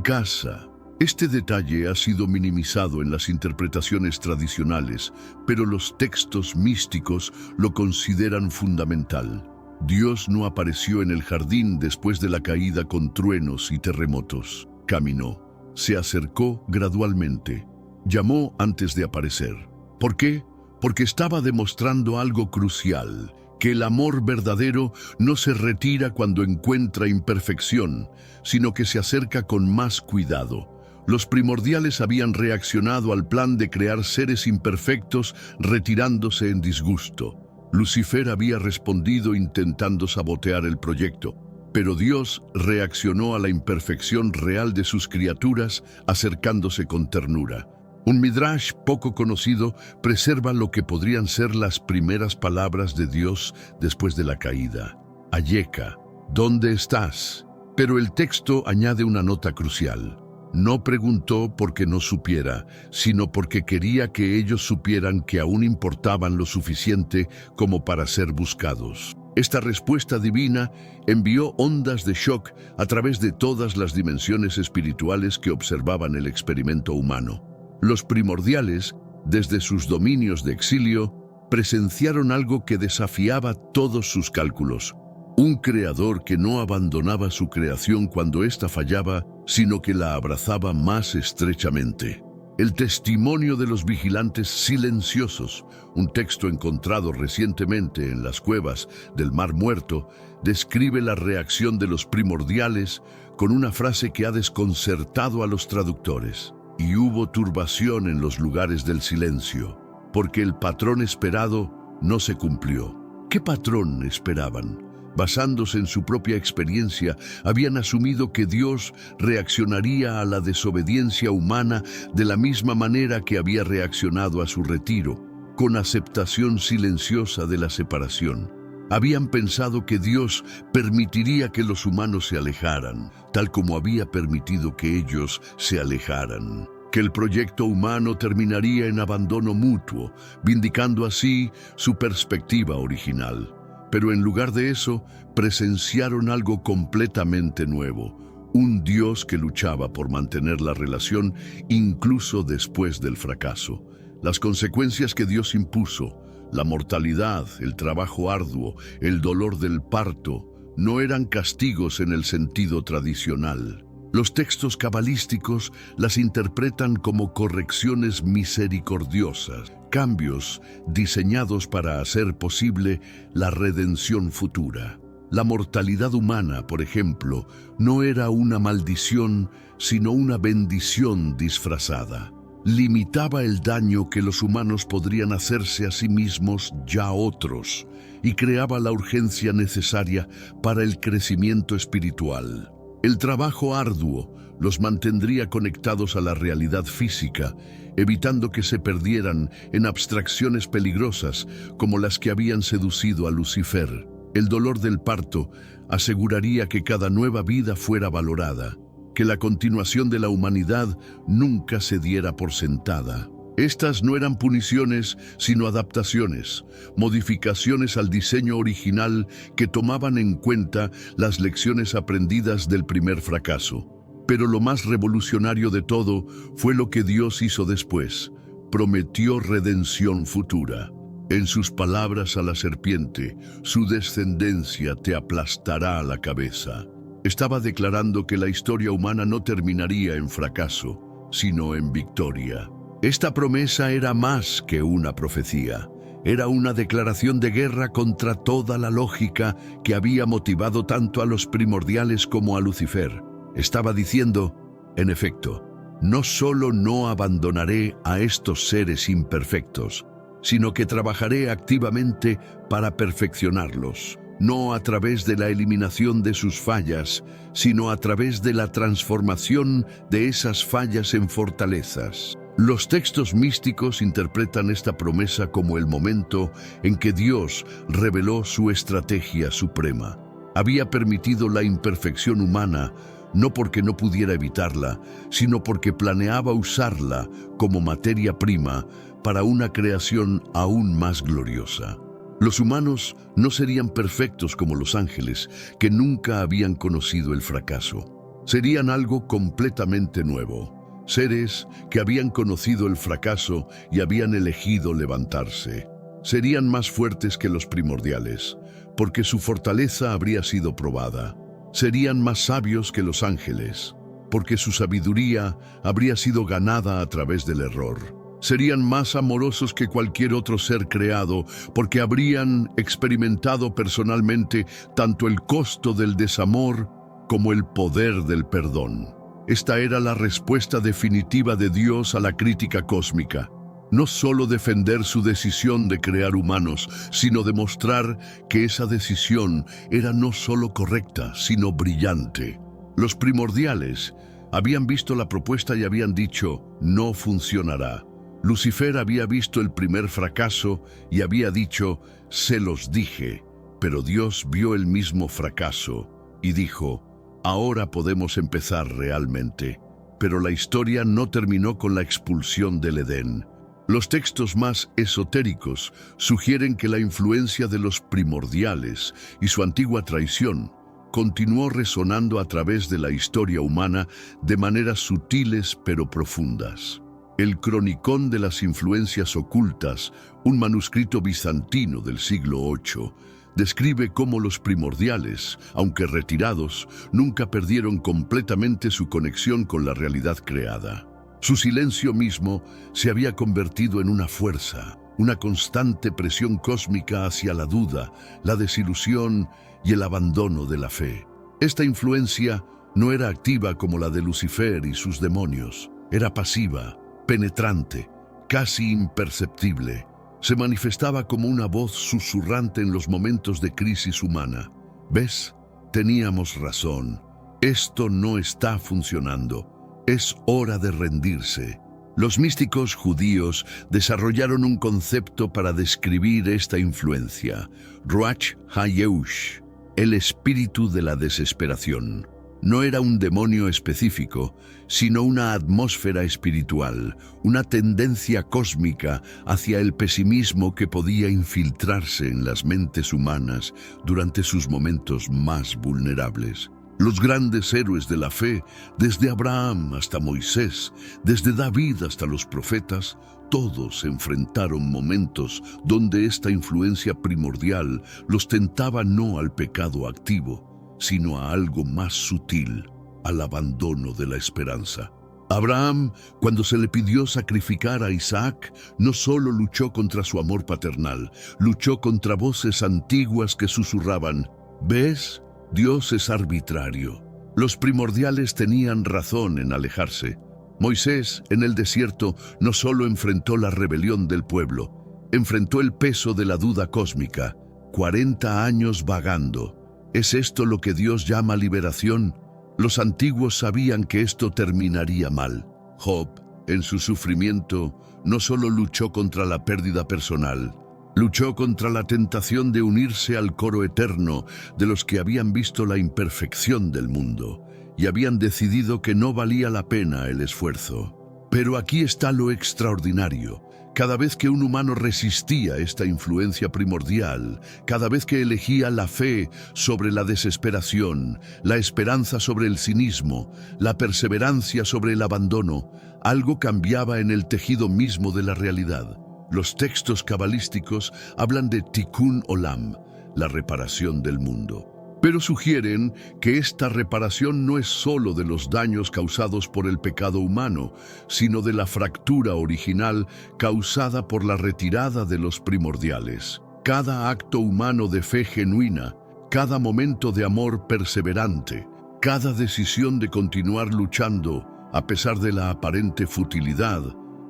casa. Este detalle ha sido minimizado en las interpretaciones tradicionales, pero los textos místicos lo consideran fundamental. Dios no apareció en el jardín después de la caída con truenos y terremotos. Caminó, se acercó gradualmente, llamó antes de aparecer. ¿Por qué? Porque estaba demostrando algo crucial, que el amor verdadero no se retira cuando encuentra imperfección, sino que se acerca con más cuidado. Los primordiales habían reaccionado al plan de crear seres imperfectos retirándose en disgusto. Lucifer había respondido intentando sabotear el proyecto, pero Dios reaccionó a la imperfección real de sus criaturas acercándose con ternura. Un midrash poco conocido preserva lo que podrían ser las primeras palabras de Dios después de la caída. Ayeka, ¿dónde estás? Pero el texto añade una nota crucial. No preguntó porque no supiera, sino porque quería que ellos supieran que aún importaban lo suficiente como para ser buscados. Esta respuesta divina envió ondas de shock a través de todas las dimensiones espirituales que observaban el experimento humano. Los primordiales, desde sus dominios de exilio, presenciaron algo que desafiaba todos sus cálculos. Un creador que no abandonaba su creación cuando ésta fallaba, sino que la abrazaba más estrechamente. El testimonio de los vigilantes silenciosos, un texto encontrado recientemente en las cuevas del Mar Muerto, describe la reacción de los primordiales con una frase que ha desconcertado a los traductores. Y hubo turbación en los lugares del silencio, porque el patrón esperado no se cumplió. ¿Qué patrón esperaban? Basándose en su propia experiencia, habían asumido que Dios reaccionaría a la desobediencia humana de la misma manera que había reaccionado a su retiro, con aceptación silenciosa de la separación. Habían pensado que Dios permitiría que los humanos se alejaran, tal como había permitido que ellos se alejaran. Que el proyecto humano terminaría en abandono mutuo, vindicando así su perspectiva original. Pero en lugar de eso, presenciaron algo completamente nuevo, un Dios que luchaba por mantener la relación incluso después del fracaso. Las consecuencias que Dios impuso, la mortalidad, el trabajo arduo, el dolor del parto, no eran castigos en el sentido tradicional. Los textos cabalísticos las interpretan como correcciones misericordiosas, cambios diseñados para hacer posible la redención futura. La mortalidad humana, por ejemplo, no era una maldición, sino una bendición disfrazada. Limitaba el daño que los humanos podrían hacerse a sí mismos ya otros, y creaba la urgencia necesaria para el crecimiento espiritual. El trabajo arduo los mantendría conectados a la realidad física, evitando que se perdieran en abstracciones peligrosas como las que habían seducido a Lucifer. El dolor del parto aseguraría que cada nueva vida fuera valorada, que la continuación de la humanidad nunca se diera por sentada. Estas no eran puniciones, sino adaptaciones, modificaciones al diseño original que tomaban en cuenta las lecciones aprendidas del primer fracaso. Pero lo más revolucionario de todo fue lo que Dios hizo después. Prometió redención futura. En sus palabras a la serpiente, su descendencia te aplastará la cabeza. Estaba declarando que la historia humana no terminaría en fracaso, sino en victoria. Esta promesa era más que una profecía. Era una declaración de guerra contra toda la lógica que había motivado tanto a los primordiales como a Lucifer. Estaba diciendo, en efecto, no solo no abandonaré a estos seres imperfectos, sino que trabajaré activamente para perfeccionarlos, no a través de la eliminación de sus fallas, sino a través de la transformación de esas fallas en fortalezas. Los textos místicos interpretan esta promesa como el momento en que Dios reveló su estrategia suprema. Había permitido la imperfección humana, no porque no pudiera evitarla, sino porque planeaba usarla como materia prima para una creación aún más gloriosa. Los humanos no serían perfectos como los ángeles, que nunca habían conocido el fracaso. Serían algo completamente nuevo. Seres que habían conocido el fracaso y habían elegido levantarse. Serían más fuertes que los primordiales, porque su fortaleza habría sido probada. Serían más sabios que los ángeles, porque su sabiduría habría sido ganada a través del error. Serían más amorosos que cualquier otro ser creado, porque habrían experimentado personalmente tanto el costo del desamor como el poder del perdón. Esta era la respuesta definitiva de Dios a la crítica cósmica. No solo defender su decisión de crear humanos, sino demostrar que esa decisión era no solo correcta, sino brillante. Los primordiales habían visto la propuesta y habían dicho, no funcionará. Lucifer había visto el primer fracaso y había dicho, se los dije, pero Dios vio el mismo fracaso y dijo, ahora podemos empezar realmente. Pero la historia no terminó con la expulsión del Edén. Los textos más esotéricos sugieren que la influencia de los primordiales y su antigua traición continuó resonando a través de la historia humana de maneras sutiles pero profundas. El Cronicón de las Influencias Ocultas, un manuscrito bizantino del siglo VIII, describe cómo los primordiales, aunque retirados, nunca perdieron completamente su conexión con la realidad creada. Su silencio mismo se había convertido en una fuerza, una constante presión cósmica hacia la duda, la desilusión y el abandono de la fe. Esta influencia no era activa como la de Lucifer y sus demonios. Era pasiva, penetrante, casi imperceptible. Se manifestaba como una voz susurrante en los momentos de crisis humana. ¿Ves? Teníamos razón. Esto no está funcionando. Es hora de rendirse. Los místicos judíos desarrollaron un concepto para describir esta influencia. Ruach HaYeush, el espíritu de la desesperación. No era un demonio específico, sino una atmósfera espiritual, una tendencia cósmica hacia el pesimismo que podía infiltrarse en las mentes humanas durante sus momentos más vulnerables. Los grandes héroes de la fe, desde Abraham hasta Moisés, desde David hasta los profetas, todos enfrentaron momentos donde esta influencia primordial los tentaba no al pecado activo, sino a algo más sutil. al abandono de la esperanza. Abraham, cuando se le pidió sacrificar a Isaac, no solo luchó contra su amor paternal, luchó contra voces antiguas que susurraban: ¿ves? Dios es arbitrario. Los primordiales tenían razón en alejarse. Moisés, en el desierto, no solo enfrentó la rebelión del pueblo, enfrentó el peso de la duda cósmica. 40 años vagando. ¿Es esto lo que Dios llama liberación? Los antiguos sabían que esto terminaría mal. Job, en su sufrimiento, no solo luchó contra la pérdida personal, luchó contra la tentación de unirse al coro eterno de los que habían visto la imperfección del mundo y habían decidido que no valía la pena el esfuerzo. Pero aquí está lo extraordinario. Cada vez que un humano resistía esta influencia primordial, cada vez que elegía la fe sobre la desesperación, la esperanza sobre el cinismo, la perseverancia sobre el abandono, algo cambiaba en el tejido mismo de la realidad. Los textos cabalísticos hablan de Tikkun Olam, la reparación del mundo. Pero sugieren que esta reparación no es solo de los daños causados por el pecado humano, sino de la fractura original causada por la retirada de los primordiales. Cada acto humano de fe genuina, cada momento de amor perseverante, cada decisión de continuar luchando a pesar de la aparente futilidad,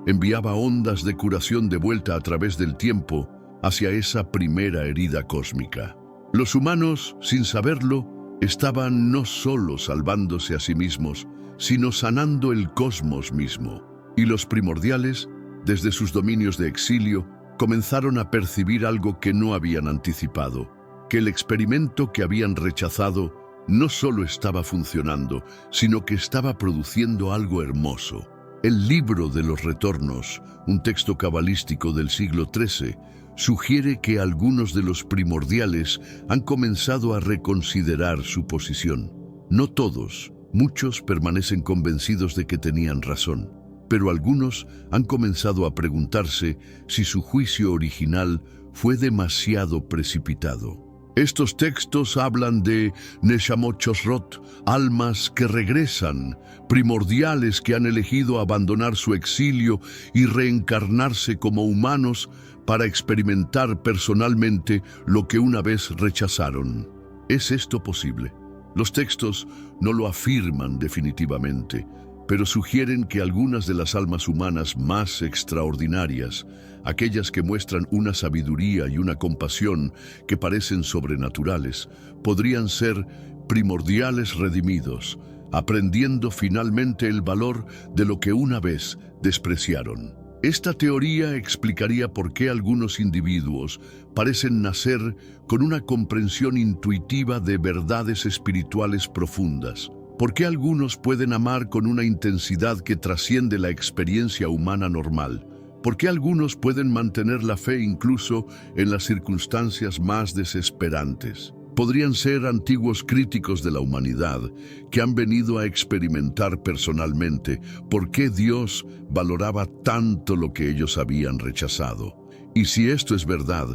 enviaba ondas de curación de vuelta a través del tiempo hacia esa primera herida cósmica. Los humanos, sin saberlo, estaban no solo salvándose a sí mismos, sino sanando el cosmos mismo. Y los primordiales, desde sus dominios de exilio, comenzaron a percibir algo que no habían anticipado, que el experimento que habían rechazado no solo estaba funcionando, sino que estaba produciendo algo hermoso. El Libro de los Retornos, un texto cabalístico del siglo XIII, sugiere que algunos de los primordiales han comenzado a reconsiderar su posición. No todos, muchos permanecen convencidos de que tenían razón, pero algunos han comenzado a preguntarse si su juicio original fue demasiado precipitado. Estos textos hablan de Neshamot Chosrot, almas que regresan, primordiales que han elegido abandonar su exilio y reencarnarse como humanos para experimentar personalmente lo que una vez rechazaron. ¿Es esto posible? Los textos no lo afirman definitivamente, pero sugieren que algunas de las almas humanas más extraordinarias, aquellas que muestran una sabiduría y una compasión que parecen sobrenaturales, podrían ser primordiales redimidos, aprendiendo finalmente el valor de lo que una vez despreciaron. Esta teoría explicaría por qué algunos individuos parecen nacer con una comprensión intuitiva de verdades espirituales profundas. ¿Por qué algunos pueden amar con una intensidad que trasciende la experiencia humana normal? ¿Por qué algunos pueden mantener la fe incluso en las circunstancias más desesperantes? Podrían ser antiguos críticos de la humanidad que han venido a experimentar personalmente por qué Dios valoraba tanto lo que ellos habían rechazado. Y si esto es verdad,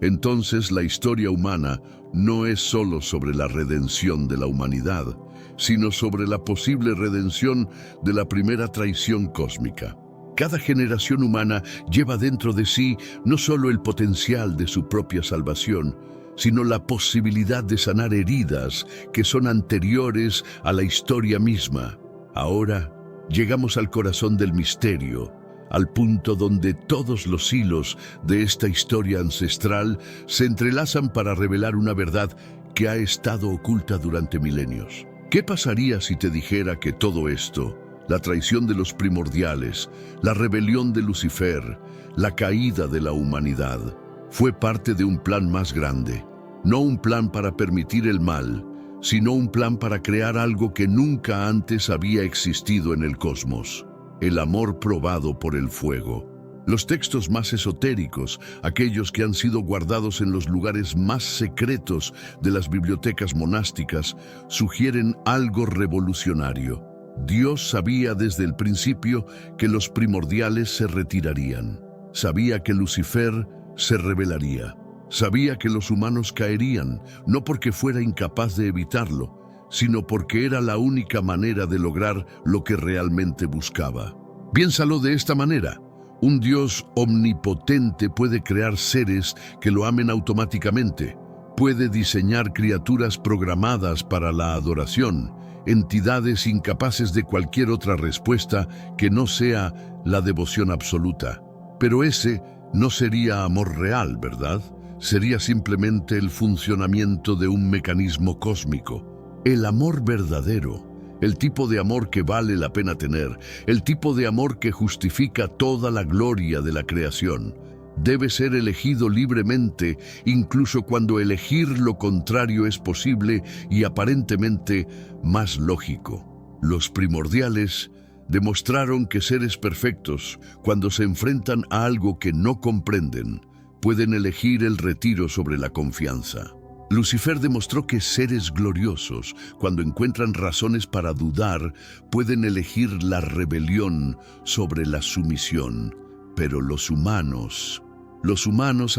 entonces la historia humana no es solo sobre la redención de la humanidad, sino sobre la posible redención de la primera traición cósmica. Cada generación humana lleva dentro de sí no solo el potencial de su propia salvación, sino la posibilidad de sanar heridas que son anteriores a la historia misma. Ahora llegamos al corazón del misterio, al punto donde todos los hilos de esta historia ancestral se entrelazan para revelar una verdad que ha estado oculta durante milenios. ¿Qué pasaría si te dijera que todo esto, la traición de los primordiales, la rebelión de Lucifer, la caída de la humanidad, fue parte de un plan más grande? No un plan para permitir el mal, sino un plan para crear algo que nunca antes había existido en el cosmos: el amor probado por el fuego. Los textos más esotéricos, aquellos que han sido guardados en los lugares más secretos de las bibliotecas monásticas, sugieren algo revolucionario. Dios sabía desde el principio que los primordiales se retirarían. Sabía que Lucifer se rebelaría. Sabía que los humanos caerían, no porque fuera incapaz de evitarlo, sino porque era la única manera de lograr lo que realmente buscaba. Piénsalo de esta manera. Un Dios omnipotente puede crear seres que lo amen automáticamente. Puede diseñar criaturas programadas para la adoración, entidades incapaces de cualquier otra respuesta que no sea la devoción absoluta. Pero ese no sería amor real, ¿verdad? Sería simplemente el funcionamiento de un mecanismo cósmico. El amor verdadero, el tipo de amor que vale la pena tener, el tipo de amor que justifica toda la gloria de la creación, debe ser elegido libremente, incluso cuando elegir lo contrario es posible y aparentemente más lógico. Los primordiales demostraron que seres perfectos, cuando se enfrentan a algo que no comprenden, pueden elegir el retiro sobre la confianza. Lucifer demostró que seres gloriosos, cuando encuentran razones para dudar, pueden elegir la rebelión sobre la sumisión. Pero los humanos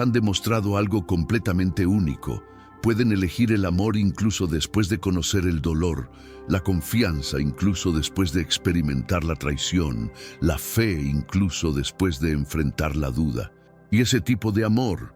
han demostrado algo completamente único. Pueden elegir el amor incluso después de conocer el dolor, la confianza incluso después de experimentar la traición, la fe incluso después de enfrentar la duda. Y ese tipo de amor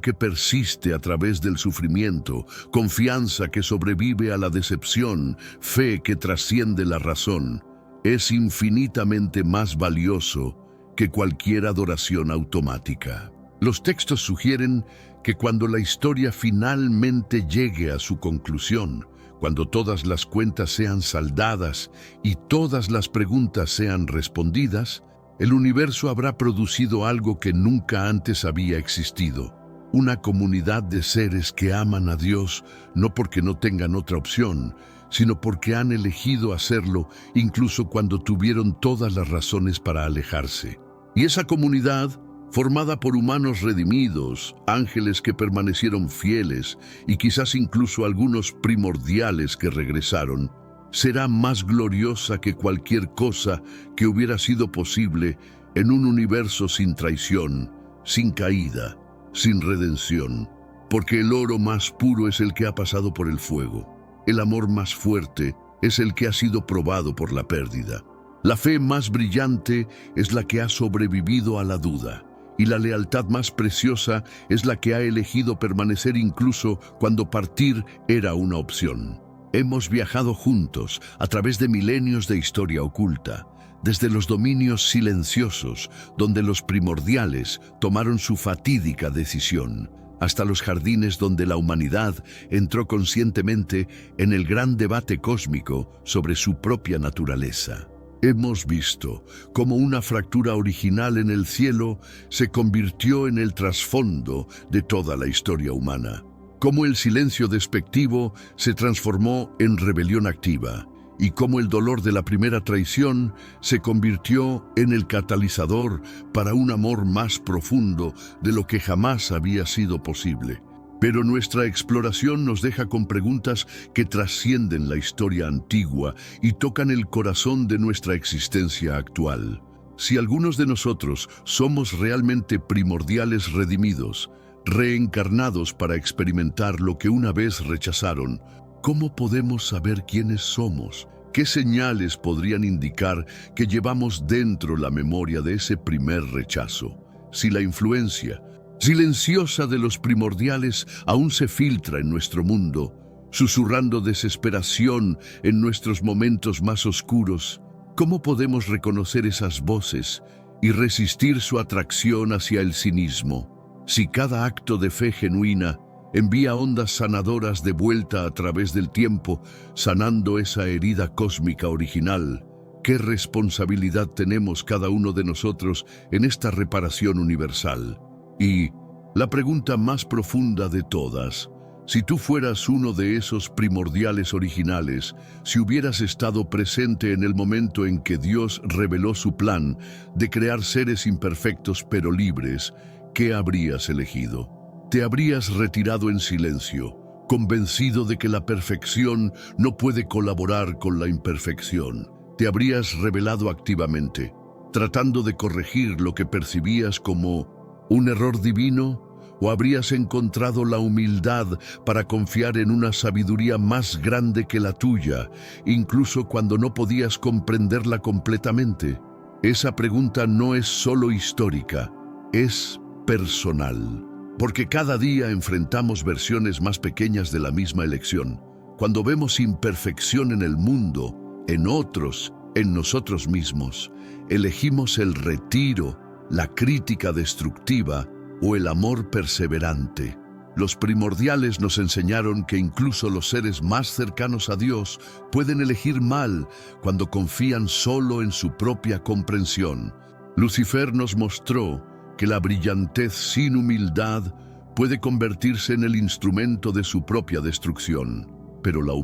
que persiste a través del sufrimiento, confianza que sobrevive a la decepción, fe que trasciende la razón, es infinitamente más valioso que cualquier adoración automática. Los textos sugieren que cuando la historia finalmente llegue a su conclusión, cuando todas las cuentas sean saldadas y todas las preguntas sean respondidas, el universo habrá producido algo que nunca antes había existido. Una comunidad de seres que aman a Dios no porque no tengan otra opción, sino porque han elegido hacerlo incluso cuando tuvieron todas las razones para alejarse. Y esa comunidad, formada por humanos redimidos, ángeles que permanecieron fieles y quizás incluso algunos primordiales que regresaron, será más gloriosa que cualquier cosa que hubiera sido posible en un universo sin traición, sin caída, sin redención, porque el oro más puro es el que ha pasado por el fuego. El amor más fuerte es el que ha sido probado por la pérdida. La fe más brillante es la que ha sobrevivido a la duda, y la lealtad más preciosa es la que ha elegido permanecer incluso cuando partir era una opción. Hemos viajado juntos a través de milenios de historia oculta, desde los dominios silenciosos, donde los primordiales tomaron su fatídica decisión, hasta los jardines donde la humanidad entró conscientemente en el gran debate cósmico sobre su propia naturaleza. Hemos visto cómo una fractura original en el cielo se convirtió en el trasfondo de toda la historia humana, cómo el silencio despectivo se transformó en rebelión activa, y cómo el dolor de la primera traición se convirtió en el catalizador para un amor más profundo de lo que jamás había sido posible. Pero nuestra exploración nos deja con preguntas que trascienden la historia antigua y tocan el corazón de nuestra existencia actual. Si algunos de nosotros somos realmente primordiales redimidos, reencarnados para experimentar lo que una vez rechazaron, ¿cómo podemos saber quiénes somos? ¿Qué señales podrían indicar que llevamos dentro la memoria de ese primer rechazo? Si la influencia silenciosa de los primordiales aún se filtra en nuestro mundo, susurrando desesperación en nuestros momentos más oscuros, ¿cómo podemos reconocer esas voces y resistir su atracción hacia el cinismo? Si cada acto de fe genuina envía ondas sanadoras de vuelta a través del tiempo, sanando esa herida cósmica original, ¿qué responsabilidad tenemos cada uno de nosotros en esta reparación universal? Y la pregunta más profunda de todas, si tú fueras uno de esos primordiales originales, si hubieras estado presente en el momento en que Dios reveló su plan de crear seres imperfectos pero libres, ¿qué habrías elegido? ¿Te habrías retirado en silencio, convencido de que la perfección no puede colaborar con la imperfección? ¿Te habrías rebelado activamente, tratando de corregir lo que percibías como un error divino, ¿O habrías encontrado la humildad para confiar en una sabiduría más grande que la tuya, incluso cuando no podías comprenderla completamente? Esa pregunta no es solo histórica, es personal. Porque cada día enfrentamos versiones más pequeñas de la misma elección. Cuando vemos imperfección en el mundo, en otros, en nosotros mismos, elegimos el retiro, la crítica destructiva o el amor perseverante. Los primordiales nos enseñaron que incluso los seres más cercanos a Dios pueden elegir mal cuando confían solo en su propia comprensión. Lucifer nos mostró que la brillantez sin humildad puede convertirse en el instrumento de su propia destrucción. Pero la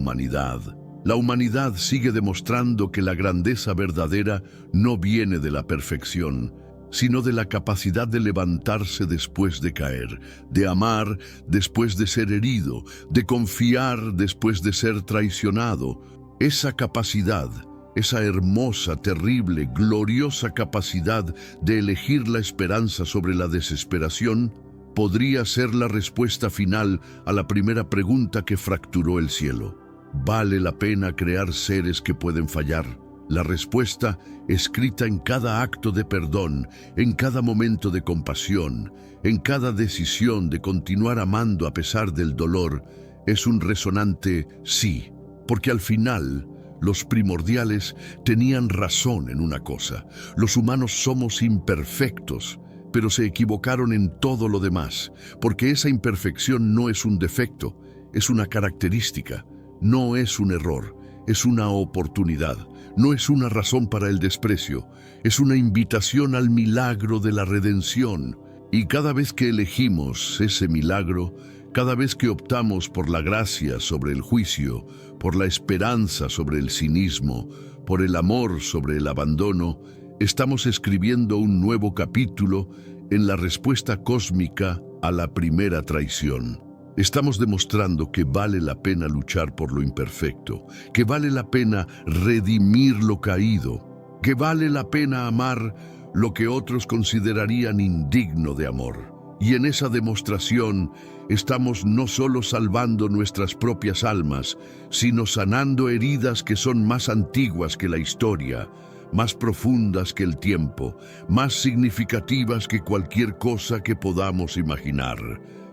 humanidad sigue demostrando que la grandeza verdadera no viene de la perfección, sino de la capacidad de levantarse después de caer, de amar después de ser herido, de confiar después de ser traicionado. Esa capacidad, esa hermosa, terrible, gloriosa capacidad de elegir la esperanza sobre la desesperación, podría ser la respuesta final a la primera pregunta que fracturó el cielo. ¿Vale la pena crear seres que pueden fallar? La respuesta, escrita en cada acto de perdón, en cada momento de compasión, en cada decisión de continuar amando a pesar del dolor, es un resonante sí, porque al final, los primordiales tenían razón en una cosa: los humanos somos imperfectos, pero se equivocaron en todo lo demás, porque esa imperfección no es un defecto, es una característica, no es un error, es una oportunidad, no es una razón para el desprecio, es una invitación al milagro de la redención. Y cada vez que elegimos ese milagro, cada vez que optamos por la gracia sobre el juicio, por la esperanza sobre el cinismo, por el amor sobre el abandono, estamos escribiendo un nuevo capítulo en la respuesta cósmica a la primera traición. Estamos demostrando que vale la pena luchar por lo imperfecto, que vale la pena redimir lo caído, que vale la pena amar lo que otros considerarían indigno de amor. Y en esa demostración estamos no solo salvando nuestras propias almas, sino sanando heridas que son más antiguas que la historia, más profundas que el tiempo, más significativas que cualquier cosa que podamos imaginar.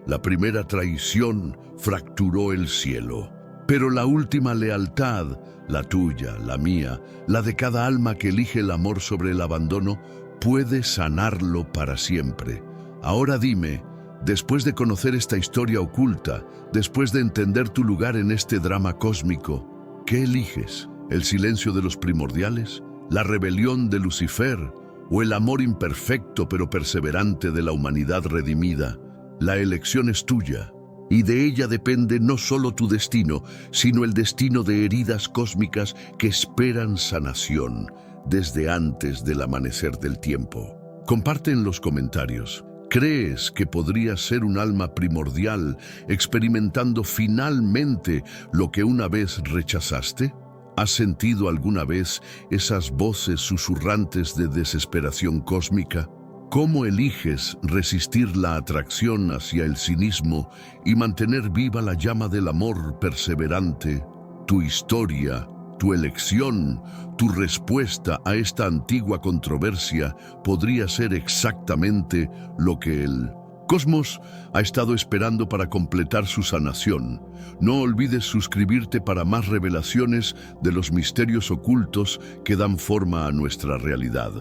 La primera traición fracturó el cielo, pero la última lealtad, la tuya, la mía, la de cada alma que elige el amor sobre el abandono, puede sanarlo para siempre. Ahora dime, después de conocer esta historia oculta, después de entender tu lugar en este drama cósmico, ¿qué eliges? ¿El silencio de los primordiales? ¿La rebelión de Lucifer? ¿O el amor imperfecto pero perseverante de la humanidad redimida? La elección es tuya, y de ella depende no solo tu destino, sino el destino de heridas cósmicas que esperan sanación desde antes del amanecer del tiempo. Comparte en los comentarios. ¿Crees que podrías ser un alma primordial experimentando finalmente lo que una vez rechazaste? ¿Has sentido alguna vez esas voces susurrantes de desesperación cósmica? ¿Cómo eliges resistir la atracción hacia el cinismo y mantener viva la llama del amor perseverante? Tu historia, tu elección, tu respuesta a esta antigua controversia podría ser exactamente lo que el cosmos ha estado esperando para completar su sanación. No olvides suscribirte para más revelaciones de los misterios ocultos que dan forma a nuestra realidad.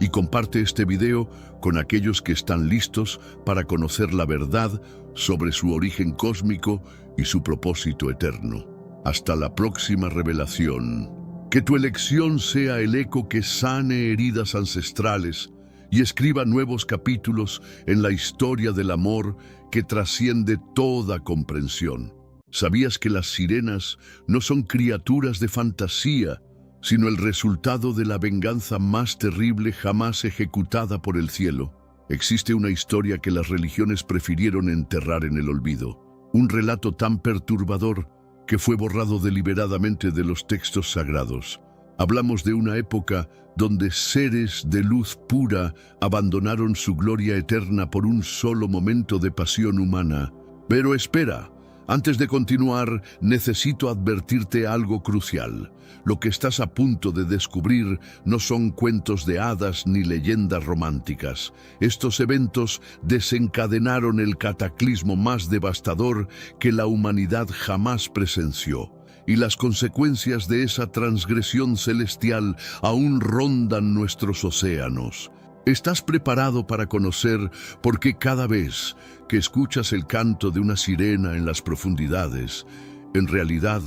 Y comparte este video con aquellos que están listos para conocer la verdad sobre su origen cósmico y su propósito eterno. Hasta la próxima revelación. Que tu elección sea el eco que sane heridas ancestrales y escriba nuevos capítulos en la historia del amor que trasciende toda comprensión. ¿Sabías que las sirenas no son criaturas de fantasía, sino el resultado de la venganza más terrible jamás ejecutada por el cielo? Existe una historia que las religiones prefirieron enterrar en el olvido, un relato tan perturbador que fue borrado deliberadamente de los textos sagrados. Hablamos de una época donde seres de luz pura abandonaron su gloria eterna por un solo momento de pasión humana. Pero espera, antes de continuar, necesito advertirte algo crucial. Lo que estás a punto de descubrir no son cuentos de hadas ni leyendas románticas. Estos eventos desencadenaron el cataclismo más devastador que la humanidad jamás presenció. Y las consecuencias de esa transgresión celestial aún rondan nuestros océanos. ¿Estás preparado para conocer por qué cada vez que escuchas el canto de una sirena en las profundidades, en realidad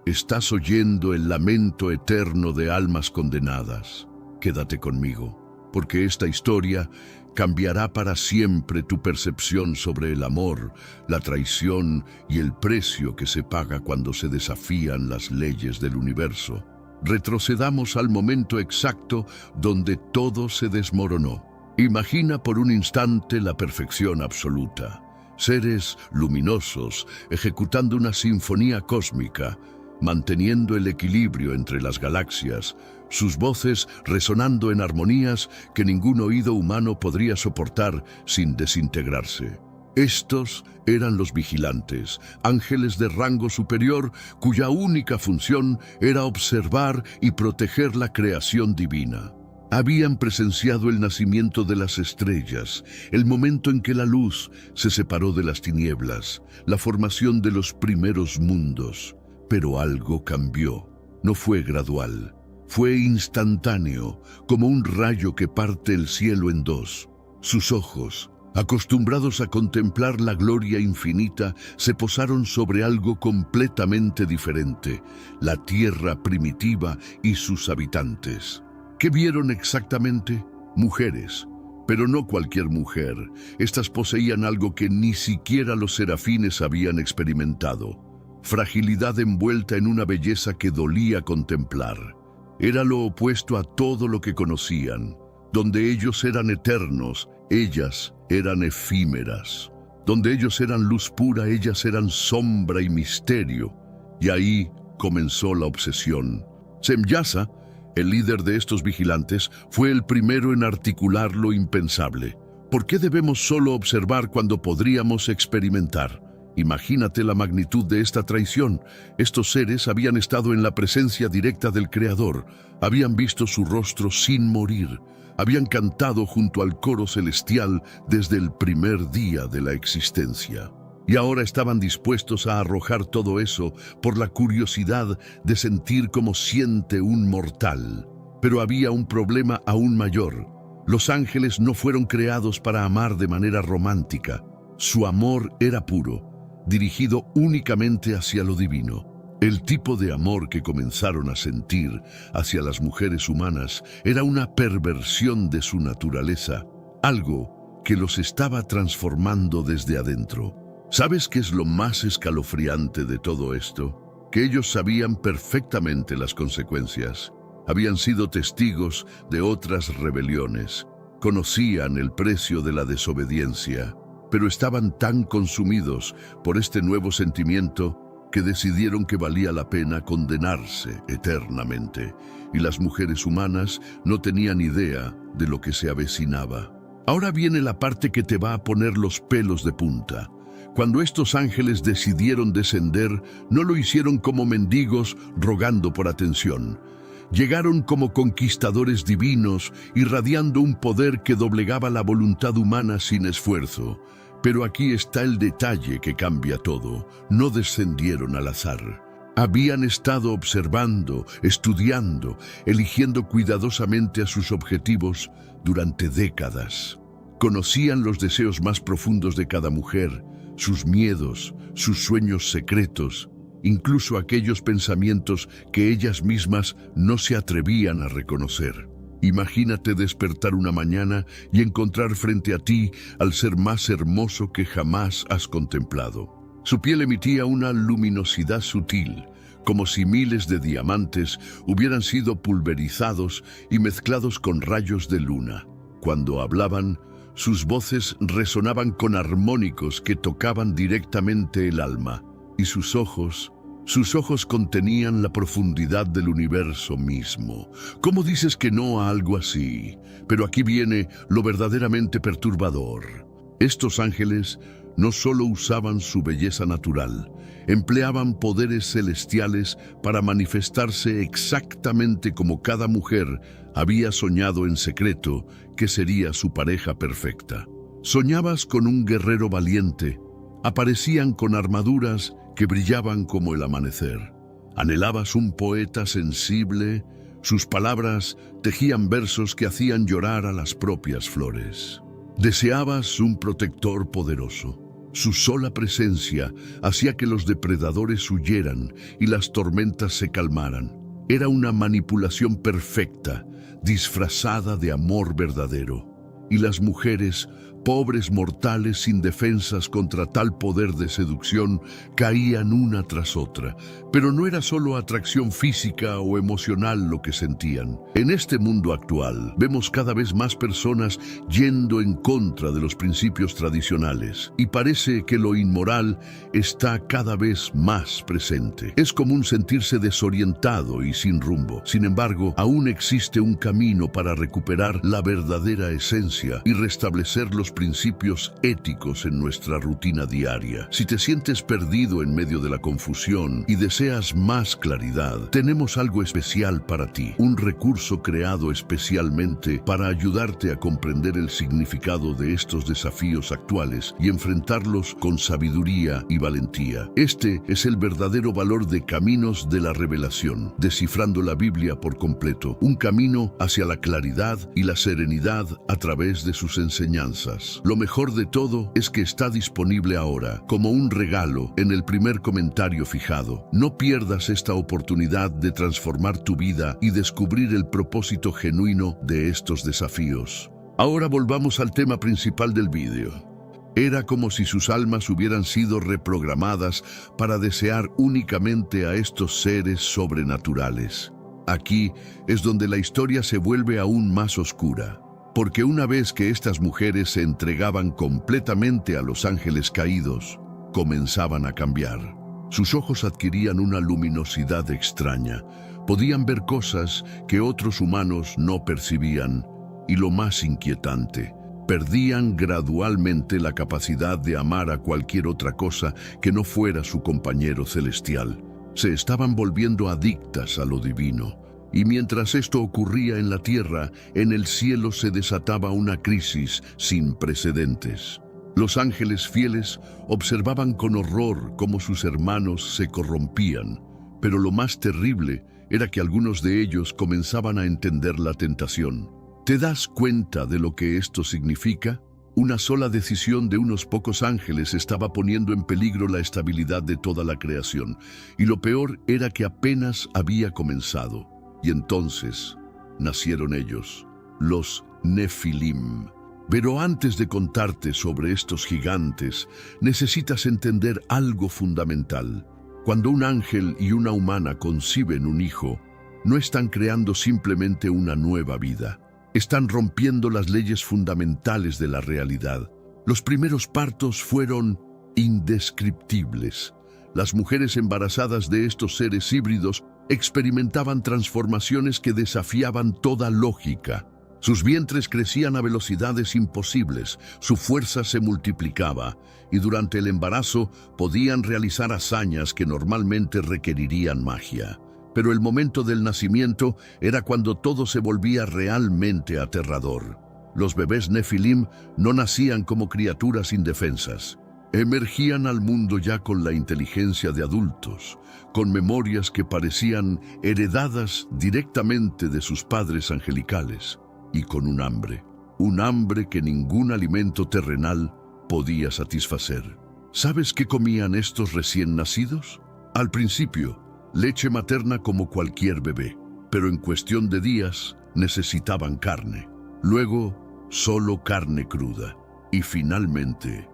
estás oyendo el lamento eterno de almas condenadas? Quédate conmigo, porque esta historia cambiará para siempre tu percepción sobre el amor, la traición y el precio que se paga cuando se desafían las leyes del universo. Retrocedamos al momento exacto donde todo se desmoronó. Imagina por un instante la perfección absoluta. Seres luminosos ejecutando una sinfonía cósmica, manteniendo el equilibrio entre las galaxias, sus voces resonando en armonías que ningún oído humano podría soportar sin desintegrarse. Estos eran los vigilantes, ángeles de rango superior cuya única función era observar y proteger la creación divina. Habían presenciado el nacimiento de las estrellas, el momento en que la luz se separó de las tinieblas, la formación de los primeros mundos. Pero algo cambió. No fue gradual, fue instantáneo, como un rayo que parte el cielo en dos. Sus ojos, acostumbrados a contemplar la gloria infinita, se posaron sobre algo completamente diferente, la tierra primitiva y sus habitantes. ¿Qué vieron exactamente? Mujeres, pero no cualquier mujer. Estas poseían algo que ni siquiera los serafines habían experimentado. Fragilidad envuelta en una belleza que dolía contemplar. Era lo opuesto a todo lo que conocían. Donde ellos eran eternos, ellas eran efímeras. Donde ellos eran luz pura, ellas eran sombra y misterio. Y ahí comenzó la obsesión. Semyasa, el líder de estos vigilantes, fue el primero en articular lo impensable. ¿Por qué debemos solo observar cuando podríamos experimentar? Imagínate la magnitud de esta traición. Estos seres habían estado en la presencia directa del Creador, habían visto su rostro sin morir, habían cantado junto al coro celestial desde el primer día de la existencia. Y ahora estaban dispuestos a arrojar todo eso por la curiosidad de sentir como siente un mortal. Pero había un problema aún mayor. Los ángeles no fueron creados para amar de manera romántica. Su amor era puro, dirigido únicamente hacia lo divino. El tipo de amor que comenzaron a sentir hacia las mujeres humanas era una perversión de su naturaleza, algo que los estaba transformando desde adentro. ¿Sabes qué es lo más escalofriante de todo esto? Que ellos sabían perfectamente las consecuencias. Habían sido testigos de otras rebeliones, conocían el precio de la desobediencia, pero estaban tan consumidos por este nuevo sentimiento que decidieron que valía la pena condenarse eternamente, y las mujeres humanas no tenían idea de lo que se avecinaba. Ahora viene la parte que te va a poner los pelos de punta. Cuando estos ángeles decidieron descender, no lo hicieron como mendigos rogando por atención. Llegaron como conquistadores divinos, irradiando un poder que doblegaba la voluntad humana sin esfuerzo. Pero aquí está el detalle que cambia todo. No descendieron al azar. Habían estado observando, estudiando, eligiendo cuidadosamente a sus objetivos durante décadas. Conocían los deseos más profundos de cada mujer, sus miedos, sus sueños secretos, incluso aquellos pensamientos que ellas mismas no se atrevían a reconocer. Imagínate despertar una mañana y encontrar frente a ti al ser más hermoso que jamás has contemplado. Su piel emitía una luminosidad sutil, como si miles de diamantes hubieran sido pulverizados y mezclados con rayos de luna. Cuando hablaban, sus voces resonaban con armónicos que tocaban directamente el alma, y sus ojos Sus ojos contenían la profundidad del universo mismo. ¿Cómo dices que no a algo así? Pero aquí viene lo verdaderamente perturbador. Estos ángeles no solo usaban su belleza natural, empleaban poderes celestiales para manifestarse exactamente como cada mujer había soñado en secreto que sería su pareja perfecta. Soñabas con un guerrero valiente, aparecían con armaduras que brillaban como el amanecer. Anhelabas un poeta sensible, sus palabras tejían versos que hacían llorar a las propias flores. Deseabas un protector poderoso. Su sola presencia hacía que los depredadores huyeran y las tormentas se calmaran. Era una manipulación perfecta, disfrazada de amor verdadero. Y las mujeres, pobres mortales sin defensas contra tal poder de seducción, caían una tras otra. Pero no era solo atracción física o emocional lo que sentían. En este mundo actual, vemos cada vez más personas yendo en contra de los principios tradicionales. Y parece que lo inmoral está cada vez más presente. Es común sentirse desorientado y sin rumbo. Sin embargo, aún existe un camino para recuperar la verdadera esencia y restablecer los principios éticos en nuestra rutina diaria. Si te sientes perdido en medio de la confusión y deseas más claridad, tenemos algo especial para ti, un recurso creado especialmente para ayudarte a comprender el significado de estos desafíos actuales y enfrentarlos con sabiduría y valentía. Este es el verdadero valor de Caminos de la Revelación, descifrando la Biblia por completo, un camino hacia la claridad y la serenidad a través de sus enseñanzas. Lo mejor de todo es que está disponible ahora, como un regalo, en el primer comentario fijado. No pierdas esta oportunidad de transformar tu vida y descubrir el propósito genuino de estos desafíos. Ahora volvamos al tema principal del vídeo. Era como si sus almas hubieran sido reprogramadas para desear únicamente a estos seres sobrenaturales. Aquí es donde la historia se vuelve aún más oscura. Porque una vez que estas mujeres se entregaban completamente a los ángeles caídos, comenzaban a cambiar. Sus ojos adquirían una luminosidad extraña. Podían ver cosas que otros humanos no percibían. Y lo más inquietante, perdían gradualmente la capacidad de amar a cualquier otra cosa que no fuera su compañero celestial. Se estaban volviendo adictas a lo divino. Y mientras esto ocurría en la tierra, en el cielo se desataba una crisis sin precedentes. Los ángeles fieles observaban con horror cómo sus hermanos se corrompían, pero lo más terrible era que algunos de ellos comenzaban a entender la tentación. ¿Te das cuenta de lo que esto significa? Una sola decisión de unos pocos ángeles estaba poniendo en peligro la estabilidad de toda la creación, y lo peor era que apenas había comenzado. Y entonces nacieron ellos, los Nefilim. Pero antes de contarte sobre estos gigantes, necesitas entender algo fundamental. Cuando un ángel y una humana conciben un hijo, no están creando simplemente una nueva vida. Están rompiendo las leyes fundamentales de la realidad. Los primeros partos fueron indescriptibles. Las mujeres embarazadas de estos seres híbridos experimentaban transformaciones que desafiaban toda lógica. Sus vientres crecían a velocidades imposibles, su fuerza se multiplicaba, y durante el embarazo podían realizar hazañas que normalmente requerirían magia. Pero el momento del nacimiento era cuando todo se volvía realmente aterrador. Los bebés Nefilim no nacían como criaturas indefensas. Emergían al mundo ya con la inteligencia de adultos, con memorias que parecían heredadas directamente de sus padres angelicales, y con un hambre que ningún alimento terrenal podía satisfacer. ¿Sabes qué comían estos recién nacidos? Al principio, leche materna como cualquier bebé, pero en cuestión de días necesitaban carne. Luego, solo carne cruda. Y finalmente,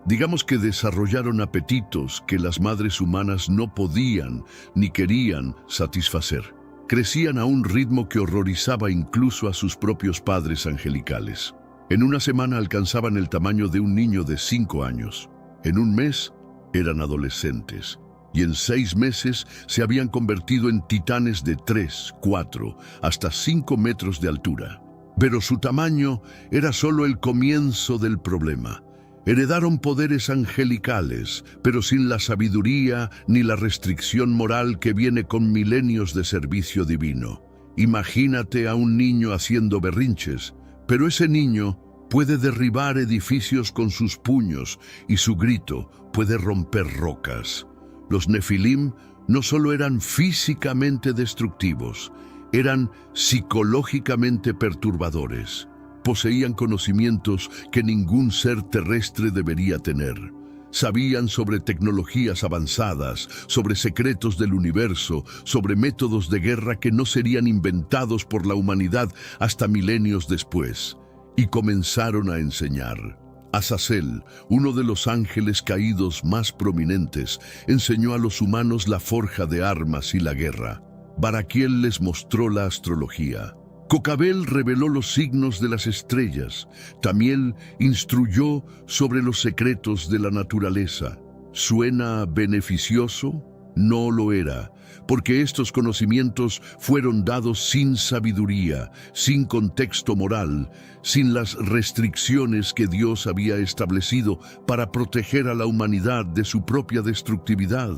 digamos que desarrollaron apetitos que las madres humanas no podían ni querían satisfacer. Crecían a un ritmo que horrorizaba incluso a sus propios padres angelicales. En una semana alcanzaban el tamaño de un niño de 5 años. En un mes eran adolescentes. y en 6 meses se habían convertido en titanes de 3, 4, hasta 5 metros de altura. Pero su tamaño era solo el comienzo del problema. Heredaron poderes angelicales, pero sin la sabiduría ni la restricción moral que viene con milenios de servicio divino. Imagínate a un niño haciendo berrinches, pero ese niño puede derribar edificios con sus puños y su grito puede romper rocas. Los Nefilim no solo eran físicamente destructivos, eran psicológicamente perturbadores. Poseían conocimientos que ningún ser terrestre debería tener. Sabían sobre tecnologías avanzadas, sobre secretos del universo, sobre métodos de guerra que no serían inventados por la humanidad hasta milenios después. Y comenzaron a enseñar. Azazel, uno de los ángeles caídos más prominentes, enseñó a los humanos la forja de armas y la guerra. Baraquiel les mostró la astrología. Cocabel reveló los signos de las estrellas. Tamiel instruyó sobre los secretos de la naturaleza. ¿Suena beneficioso? No lo era, porque estos conocimientos fueron dados sin sabiduría, sin contexto moral, sin las restricciones que Dios había establecido para proteger a la humanidad de su propia destructividad.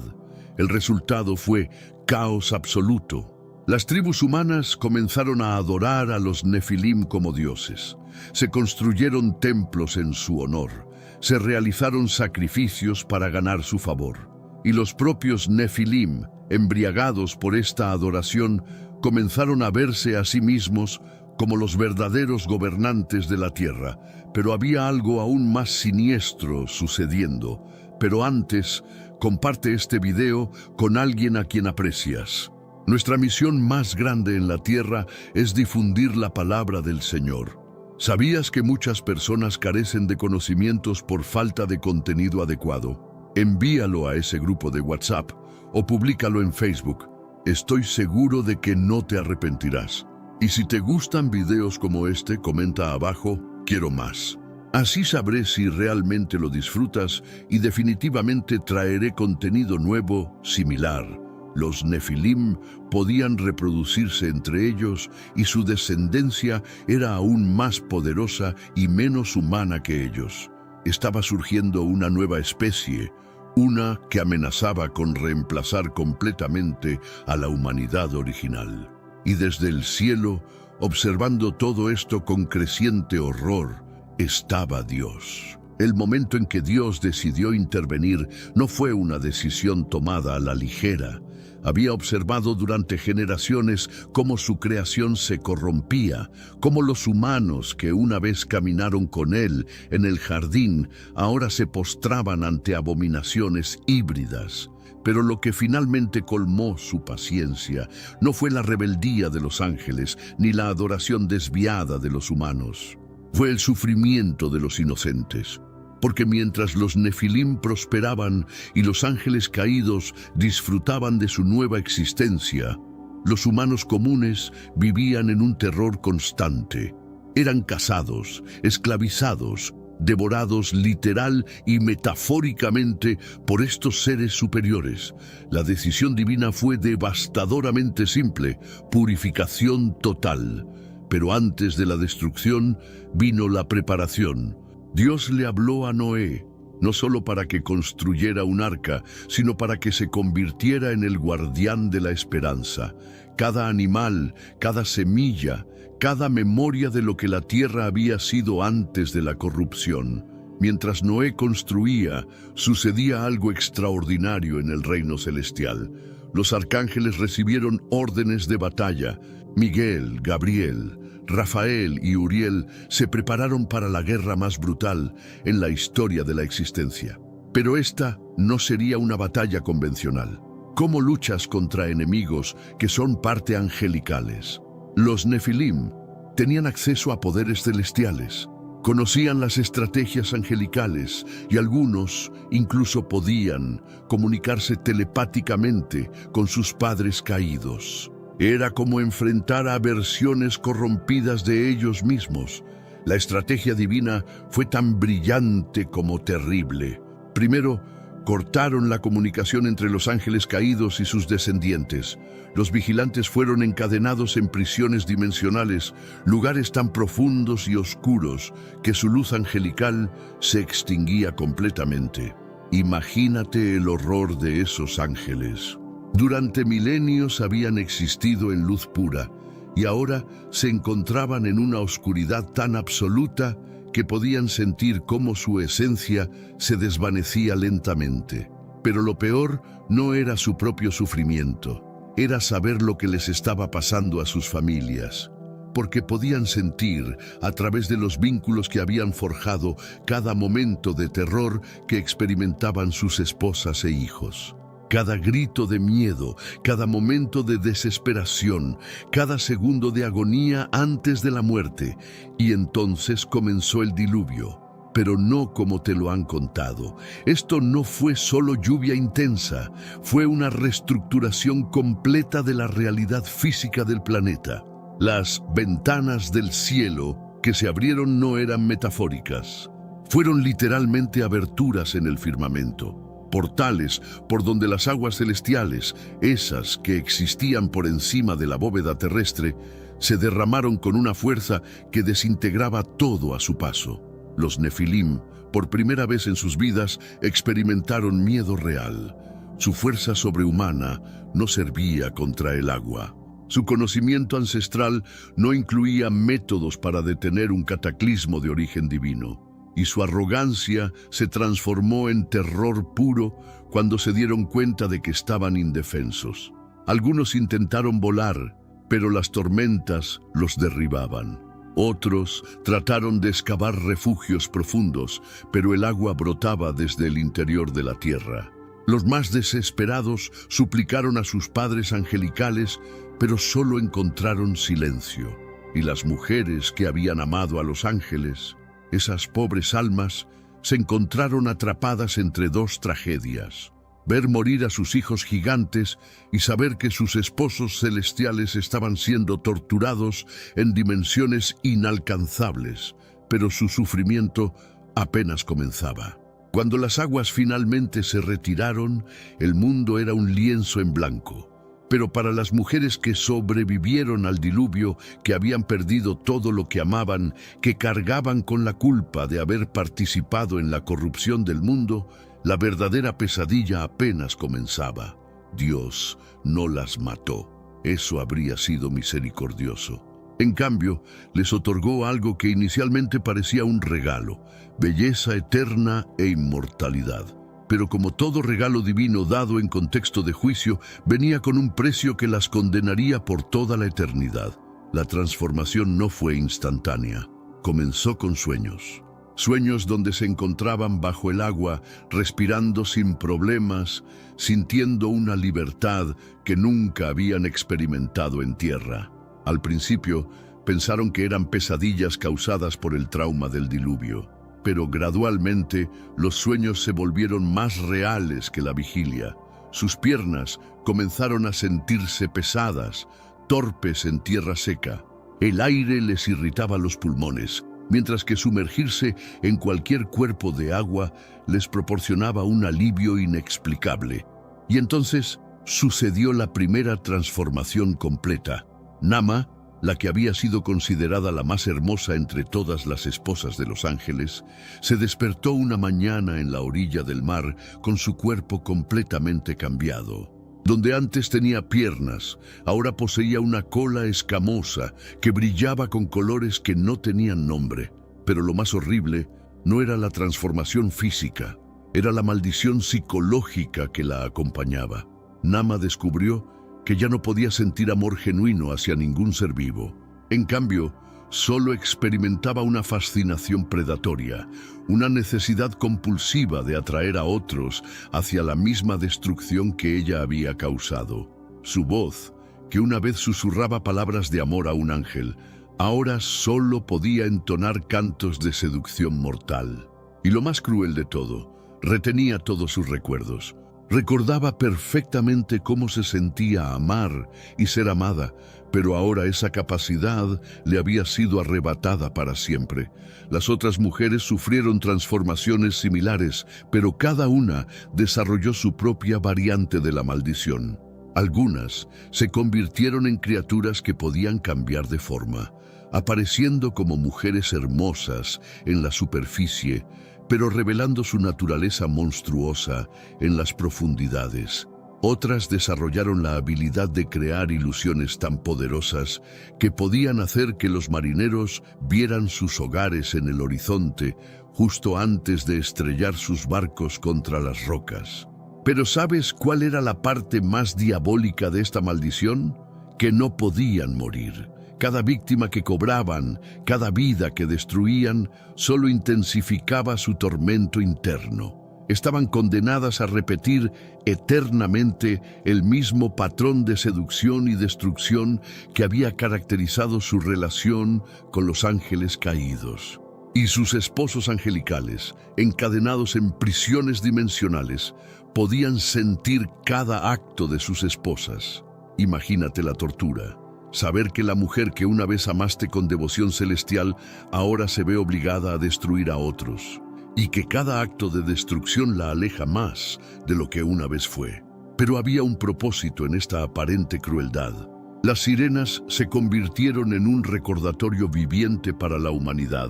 El resultado fue caos absoluto. Las tribus humanas comenzaron a adorar a los Nefilim como dioses. Se construyeron templos en su honor. Se realizaron sacrificios para ganar su favor. Y los propios Nefilim, embriagados por esta adoración, comenzaron a verse a sí mismos como los verdaderos gobernantes de la tierra. Pero había algo aún más siniestro sucediendo. Pero antes, comparte este video con alguien a quien aprecias. Nuestra misión más grande en la tierra es difundir la palabra del Señor. ¿Sabías que muchas personas carecen de conocimientos por falta de contenido adecuado? Envíalo a ese grupo de WhatsApp o públicalo en Facebook. Estoy seguro de que no te arrepentirás. Y si te gustan videos como este, comenta abajo, quiero más. Así sabré si realmente lo disfrutas y definitivamente traeré contenido nuevo, similar. Los Nefilim podían reproducirse entre ellos y su descendencia era aún más poderosa y menos humana que ellos. Estaba surgiendo una nueva especie, una que amenazaba con reemplazar completamente a la humanidad original. Y desde el cielo, observando todo esto con creciente horror, estaba Dios. El momento en que Dios decidió intervenir no fue una decisión tomada a la ligera. Había observado durante generaciones cómo su creación se corrompía, cómo los humanos que una vez caminaron con él en el jardín ahora se postraban ante abominaciones híbridas. Pero lo que finalmente colmó su paciencia no fue la rebeldía de los ángeles ni la adoración desviada de los humanos. Fue el sufrimiento de los inocentes. Porque mientras los Nefilim prosperaban y los ángeles caídos disfrutaban de su nueva existencia, los humanos comunes vivían en un terror constante. Eran cazados, esclavizados, devorados literal y metafóricamente por estos seres superiores. La decisión divina fue devastadoramente simple: purificación total. Pero antes de la destrucción vino la preparación. Dios le habló a Noé, no solo para que construyera un arca, sino para que se convirtiera en el guardián de la esperanza. Cada animal, cada semilla, cada memoria de lo que la tierra había sido antes de la corrupción. Mientras Noé construía, sucedía algo extraordinario en el reino celestial. Los arcángeles recibieron órdenes de batalla. Miguel, Gabriel, Rafael y Uriel se prepararon para la guerra más brutal en la historia de la existencia. Pero esta no sería una batalla convencional. ¿Cómo luchas contra enemigos que son parte angelicales? Los Nefilim tenían acceso a poderes celestiales, conocían las estrategias angelicales y algunos incluso podían comunicarse telepáticamente con sus padres caídos. Era como enfrentar a versiones corrompidas de ellos mismos. La estrategia divina fue tan brillante como terrible. Primero, Cortaron la comunicación entre los ángeles caídos y sus descendientes. Los vigilantes fueron encadenados en prisiones dimensionales, lugares tan profundos y oscuros que su luz angelical se extinguía completamente. Imagínate el horror de esos ángeles. Durante milenios habían existido en luz pura y ahora se encontraban en una oscuridad tan absoluta que podían sentir cómo su esencia se desvanecía lentamente. Pero lo peor no era su propio sufrimiento, era saber lo que les estaba pasando a sus familias, porque podían sentir, a través de los vínculos que habían forjado, cada momento de terror que experimentaban sus esposas e hijos. Cada grito de miedo, cada momento de desesperación, cada segundo de agonía antes de la muerte. Y entonces comenzó el diluvio, pero no como te lo han contado. Esto no fue solo lluvia intensa, fue una reestructuración completa de la realidad física del planeta. Las ventanas del cielo que se abrieron no eran metafóricas, fueron literalmente aberturas en el firmamento. Portales por donde las aguas celestiales, esas que existían por encima de la bóveda terrestre, se derramaron con una fuerza que desintegraba todo a su paso. Los Nefilim, por primera vez en sus vidas, experimentaron miedo real. Su fuerza sobrehumana no servía contra el agua. Su conocimiento ancestral no incluía métodos para detener un cataclismo de origen divino. Y su arrogancia se transformó en terror puro cuando se dieron cuenta de que estaban indefensos. Algunos intentaron volar, pero las tormentas los derribaban. Otros trataron de excavar refugios profundos, pero el agua brotaba desde el interior de la tierra. Los más desesperados suplicaron a sus padres angelicales, pero solo encontraron silencio. Y las mujeres que habían amado a los ángeles, esas pobres almas, se encontraron atrapadas entre dos tragedias: ver morir a sus hijos gigantes y saber que sus esposos celestiales estaban siendo torturados en dimensiones inalcanzables, pero su sufrimiento apenas comenzaba. Cuando las aguas finalmente se retiraron, el mundo era un lienzo en blanco. Pero para las mujeres que sobrevivieron al diluvio, que habían perdido todo lo que amaban, que cargaban con la culpa de haber participado en la corrupción del mundo, la verdadera pesadilla apenas comenzaba. Dios no las mató. Eso habría sido misericordioso. En cambio, les otorgó algo que inicialmente parecía un regalo: belleza eterna e inmortalidad. Pero como todo regalo divino dado en contexto de juicio, venía con un precio que las condenaría por toda la eternidad. La transformación no fue instantánea. Comenzó con sueños. Sueños donde se encontraban bajo el agua, respirando sin problemas, sintiendo una libertad que nunca habían experimentado en tierra. Al principio, pensaron que eran pesadillas causadas por el trauma del diluvio. Pero gradualmente los sueños se volvieron más reales que la vigilia. Sus piernas comenzaron a sentirse pesadas, torpes en tierra seca. El aire les irritaba los pulmones, mientras que sumergirse en cualquier cuerpo de agua les proporcionaba un alivio inexplicable. Y entonces sucedió la primera transformación completa. Nama, la que había sido considerada la más hermosa entre todas las esposas de los ángeles, se despertó una mañana en la orilla del mar con su cuerpo completamente cambiado. Donde antes tenía piernas, ahora poseía una cola escamosa que brillaba con colores que no tenían nombre. Pero lo más horrible no era la transformación física, era la maldición psicológica que la acompañaba. Nama descubrió que ya no podía sentir amor genuino hacia ningún ser vivo. En cambio, solo experimentaba una fascinación predatoria, una necesidad compulsiva de atraer a otros hacia la misma destrucción que ella había causado. Su voz, que una vez susurraba palabras de amor a un ángel, ahora solo podía entonar cantos de seducción mortal. Y lo más cruel de todo, retenía todos sus recuerdos. Recordaba perfectamente cómo se sentía amar y ser amada, pero ahora esa capacidad le había sido arrebatada para siempre. Las otras mujeres sufrieron transformaciones similares, pero cada una desarrolló su propia variante de la maldición. Algunas se convirtieron en criaturas que podían cambiar de forma, apareciendo como mujeres hermosas en la superficie, pero revelando su naturaleza monstruosa en las profundidades. Otras desarrollaron la habilidad de crear ilusiones tan poderosas que podían hacer que los marineros vieran sus hogares en el horizonte justo antes de estrellar sus barcos contra las rocas. Pero ¿sabes cuál era la parte más diabólica de esta maldición? Que no podían morir. Cada víctima que cobraban, cada vida que destruían, solo intensificaba su tormento interno. Estaban condenadas a repetir eternamente el mismo patrón de seducción y destrucción que había caracterizado su relación con los ángeles caídos. Y sus esposos angelicales, encadenados en prisiones dimensionales, podían sentir cada acto de sus esposas. Imagínate la tortura. Saber que la mujer que una vez amaste con devoción celestial ahora se ve obligada a destruir a otros, y que cada acto de destrucción la aleja más de lo que una vez fue. Pero había un propósito en esta aparente crueldad. Las sirenas se convirtieron en un recordatorio viviente para la humanidad.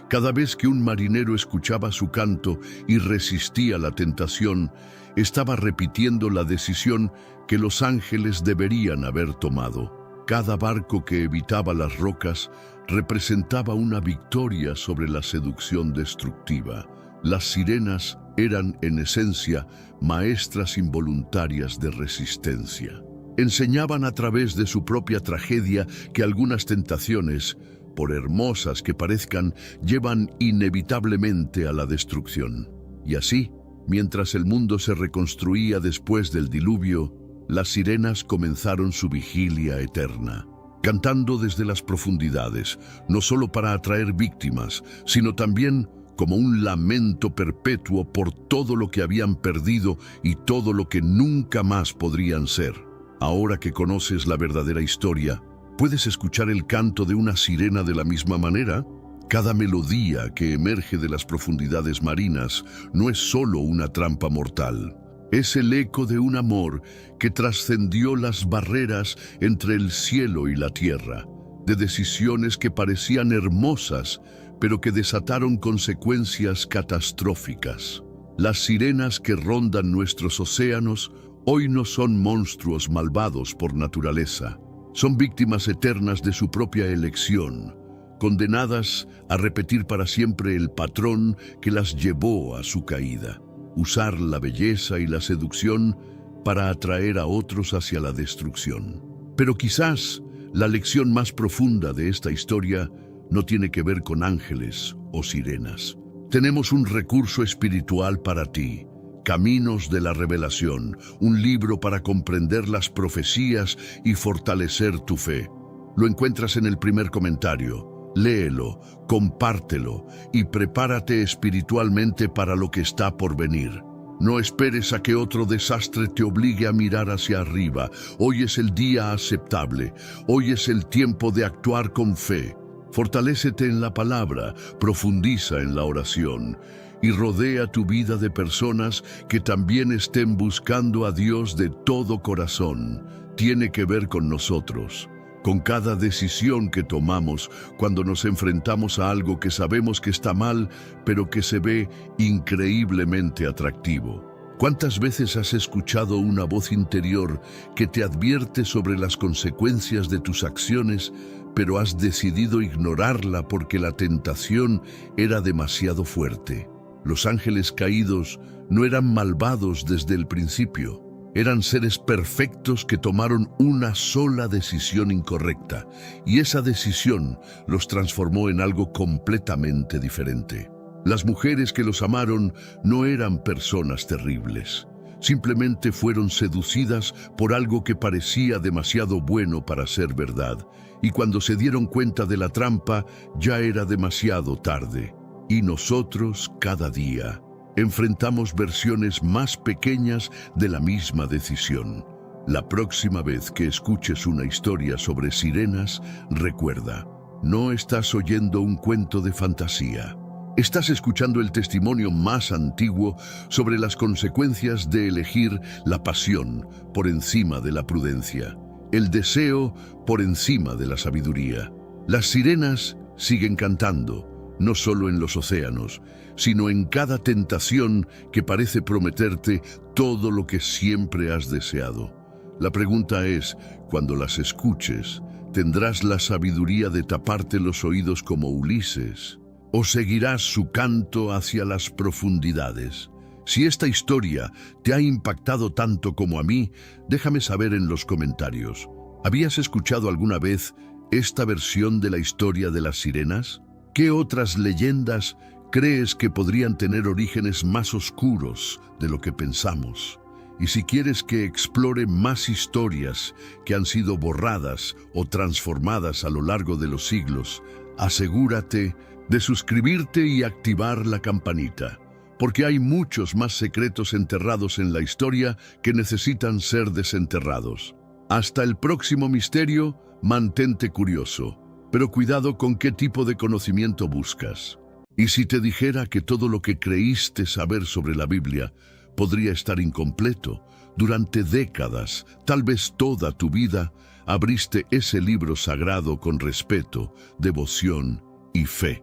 Cada vez que un marinero escuchaba su canto y resistía la tentación, estaba repitiendo la decisión que los ángeles deberían haber tomado. Cada barco que evitaba las rocas representaba una victoria sobre la seducción destructiva. Las sirenas eran, en esencia, maestras involuntarias de resistencia. Enseñaban a través de su propia tragedia que algunas tentaciones, por hermosas que parezcan, llevan inevitablemente a la destrucción. Y así, mientras el mundo se reconstruía después del diluvio, las sirenas comenzaron su vigilia eterna, cantando desde las profundidades, no solo para atraer víctimas, sino también como un lamento perpetuo por todo lo que habían perdido y todo lo que nunca más podrían ser. Ahora que conoces la verdadera historia, ¿puedes escuchar el canto de una sirena de la misma manera? Cada melodía que emerge de las profundidades marinas no es solo una trampa mortal. Es el eco de un amor que trascendió las barreras entre el cielo y la tierra, de decisiones que parecían hermosas, pero que desataron consecuencias catastróficas. Las sirenas que rondan nuestros océanos hoy no son monstruos malvados por naturaleza. Son víctimas eternas de su propia elección, condenadas a repetir para siempre el patrón que las llevó a su caída. Usar la belleza y la seducción para atraer a otros hacia la destrucción. Pero quizás la lección más profunda de esta historia no tiene que ver con ángeles o sirenas. Tenemos un recurso espiritual para ti, Caminos de la Revelación, un libro para comprender las profecías y fortalecer tu fe. Lo encuentras en el primer comentario. Léelo, compártelo y prepárate espiritualmente para lo que está por venir. No esperes a que otro desastre te obligue a mirar hacia arriba. Hoy es el día aceptable. Hoy es el tiempo de actuar con fe. Fortalécete en la palabra, profundiza en la oración y rodea tu vida de personas que también estén buscando a Dios de todo corazón. Tiene que ver con nosotros. Con cada decisión que tomamos cuando nos enfrentamos a algo que sabemos que está mal, pero que se ve increíblemente atractivo. ¿Cuántas veces has escuchado una voz interior que te advierte sobre las consecuencias de tus acciones, pero has decidido ignorarla porque la tentación era demasiado fuerte? Los ángeles caídos no eran malvados desde el principio. Eran seres perfectos que tomaron una sola decisión incorrecta, y esa decisión los transformó en algo completamente diferente. Las mujeres que los amaron no eran personas terribles. Simplemente fueron seducidas por algo que parecía demasiado bueno para ser verdad, y cuando se dieron cuenta de la trampa, ya era demasiado tarde. Y nosotros, cada día, enfrentamos versiones más pequeñas de la misma decisión. La próxima vez que escuches una historia sobre sirenas, recuerda, no estás oyendo un cuento de fantasía. Estás escuchando el testimonio más antiguo sobre las consecuencias de elegir la pasión por encima de la prudencia, el deseo por encima de la sabiduría. Las sirenas siguen cantando, no solo en los océanos, sino en cada tentación que parece prometerte todo lo que siempre has deseado. La pregunta es, cuando las escuches, ¿tendrás la sabiduría de taparte los oídos como Ulises? ¿O seguirás su canto hacia las profundidades? Si esta historia te ha impactado tanto como a mí, déjame saber en los comentarios. ¿Habías escuchado alguna vez esta versión de la historia de las sirenas? ¿Qué otras leyendas crees que podrían tener orígenes más oscuros de lo que pensamos? Y si quieres que explore más historias que han sido borradas o transformadas a lo largo de los siglos, asegúrate de suscribirte y activar la campanita, porque hay muchos más secretos enterrados en la historia que necesitan ser desenterrados. Hasta el próximo misterio, mantente curioso, pero cuidado con qué tipo de conocimiento buscas. Y si te dijera que todo lo que creíste saber sobre la Biblia podría estar incompleto, durante décadas, tal vez toda tu vida, abriste ese libro sagrado con respeto, devoción y fe.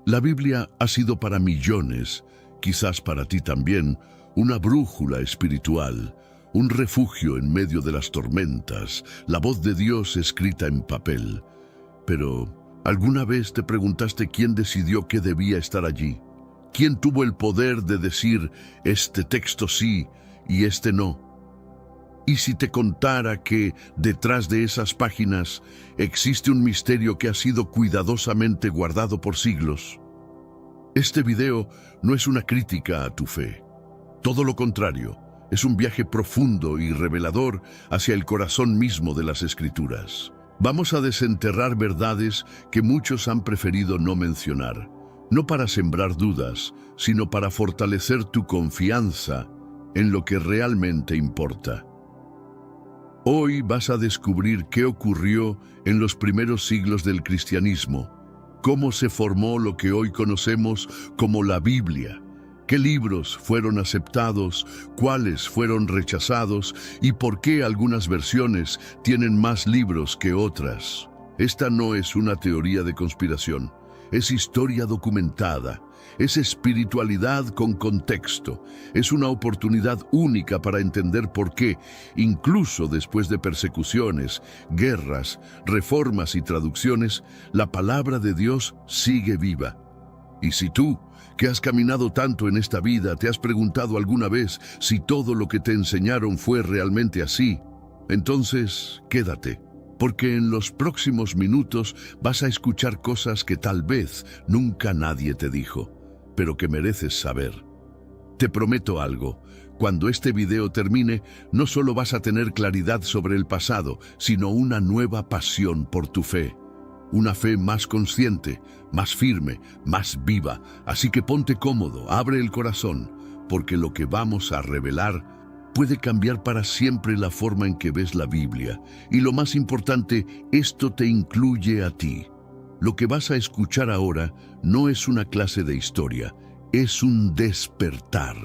La Biblia ha sido para millones, quizás para ti también, una brújula espiritual, un refugio en medio de las tormentas, la voz de Dios escrita en papel. Pero, ¿alguna vez te preguntaste quién decidió que debía estar allí? ¿Quién tuvo el poder de decir, este texto sí y este no? ¿Y si te contara que detrás de esas páginas existe un misterio que ha sido cuidadosamente guardado por siglos? Este video no es una crítica a tu fe. Todo lo contrario, es un viaje profundo y revelador hacia el corazón mismo de las Escrituras. Vamos a desenterrar verdades que muchos han preferido no mencionar, no para sembrar dudas, sino para fortalecer tu confianza en lo que realmente importa. Hoy vas a descubrir qué ocurrió en los primeros siglos del cristianismo, cómo se formó lo que hoy conocemos como la Biblia, qué libros fueron aceptados, cuáles fueron rechazados y por qué algunas versiones tienen más libros que otras. Esta no es una teoría de conspiración, es historia documentada. Es espiritualidad con contexto. Es una oportunidad única para entender por qué, incluso después de persecuciones, guerras, reformas y traducciones, la palabra de Dios sigue viva. Y si tú, que has caminado tanto en esta vida, te has preguntado alguna vez si todo lo que te enseñaron fue realmente así, entonces quédate. Porque en los próximos minutos vas a escuchar cosas que tal vez nunca nadie te dijo, pero que mereces saber. Te prometo algo, cuando este video termine, no solo vas a tener claridad sobre el pasado, sino una nueva pasión por tu fe. Una fe más consciente, más firme, más viva. Así que ponte cómodo, abre el corazón, porque lo que vamos a revelar puede cambiar para siempre la forma en que ves la Biblia. Y lo más importante, esto te incluye a ti. Lo que vas a escuchar ahora no es una clase de historia, es un despertar.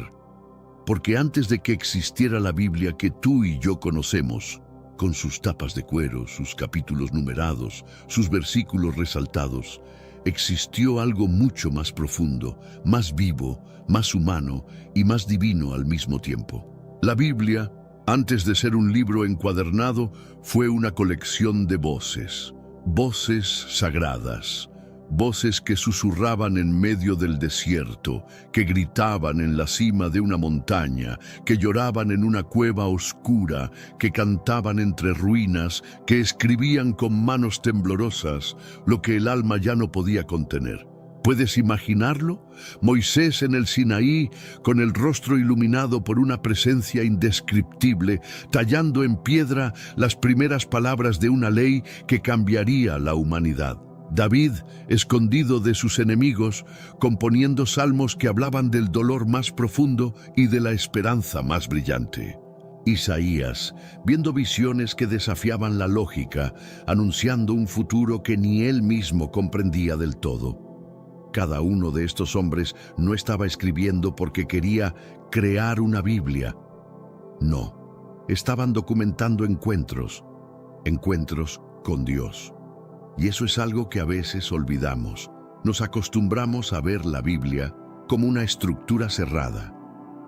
Porque antes de que existiera la Biblia que tú y yo conocemos, con sus tapas de cuero, sus capítulos numerados, sus versículos resaltados, existió algo mucho más profundo, más vivo, más humano y más divino al mismo tiempo. La Biblia, antes de ser un libro encuadernado, fue una colección de voces, voces sagradas, voces que susurraban en medio del desierto, que gritaban en la cima de una montaña, que lloraban en una cueva oscura, que cantaban entre ruinas, que escribían con manos temblorosas lo que el alma ya no podía contener. ¿Puedes imaginarlo? Moisés en el Sinaí, con el rostro iluminado por una presencia indescriptible, tallando en piedra las primeras palabras de una ley que cambiaría la humanidad. David, escondido de sus enemigos, componiendo salmos que hablaban del dolor más profundo y de la esperanza más brillante. Isaías, viendo visiones que desafiaban la lógica, anunciando un futuro que ni él mismo comprendía del todo. Cada uno de estos hombres no estaba escribiendo porque quería crear una Biblia. No, estaban documentando encuentros con Dios. Y eso es algo que a veces olvidamos. Nos acostumbramos a ver la Biblia como una estructura cerrada,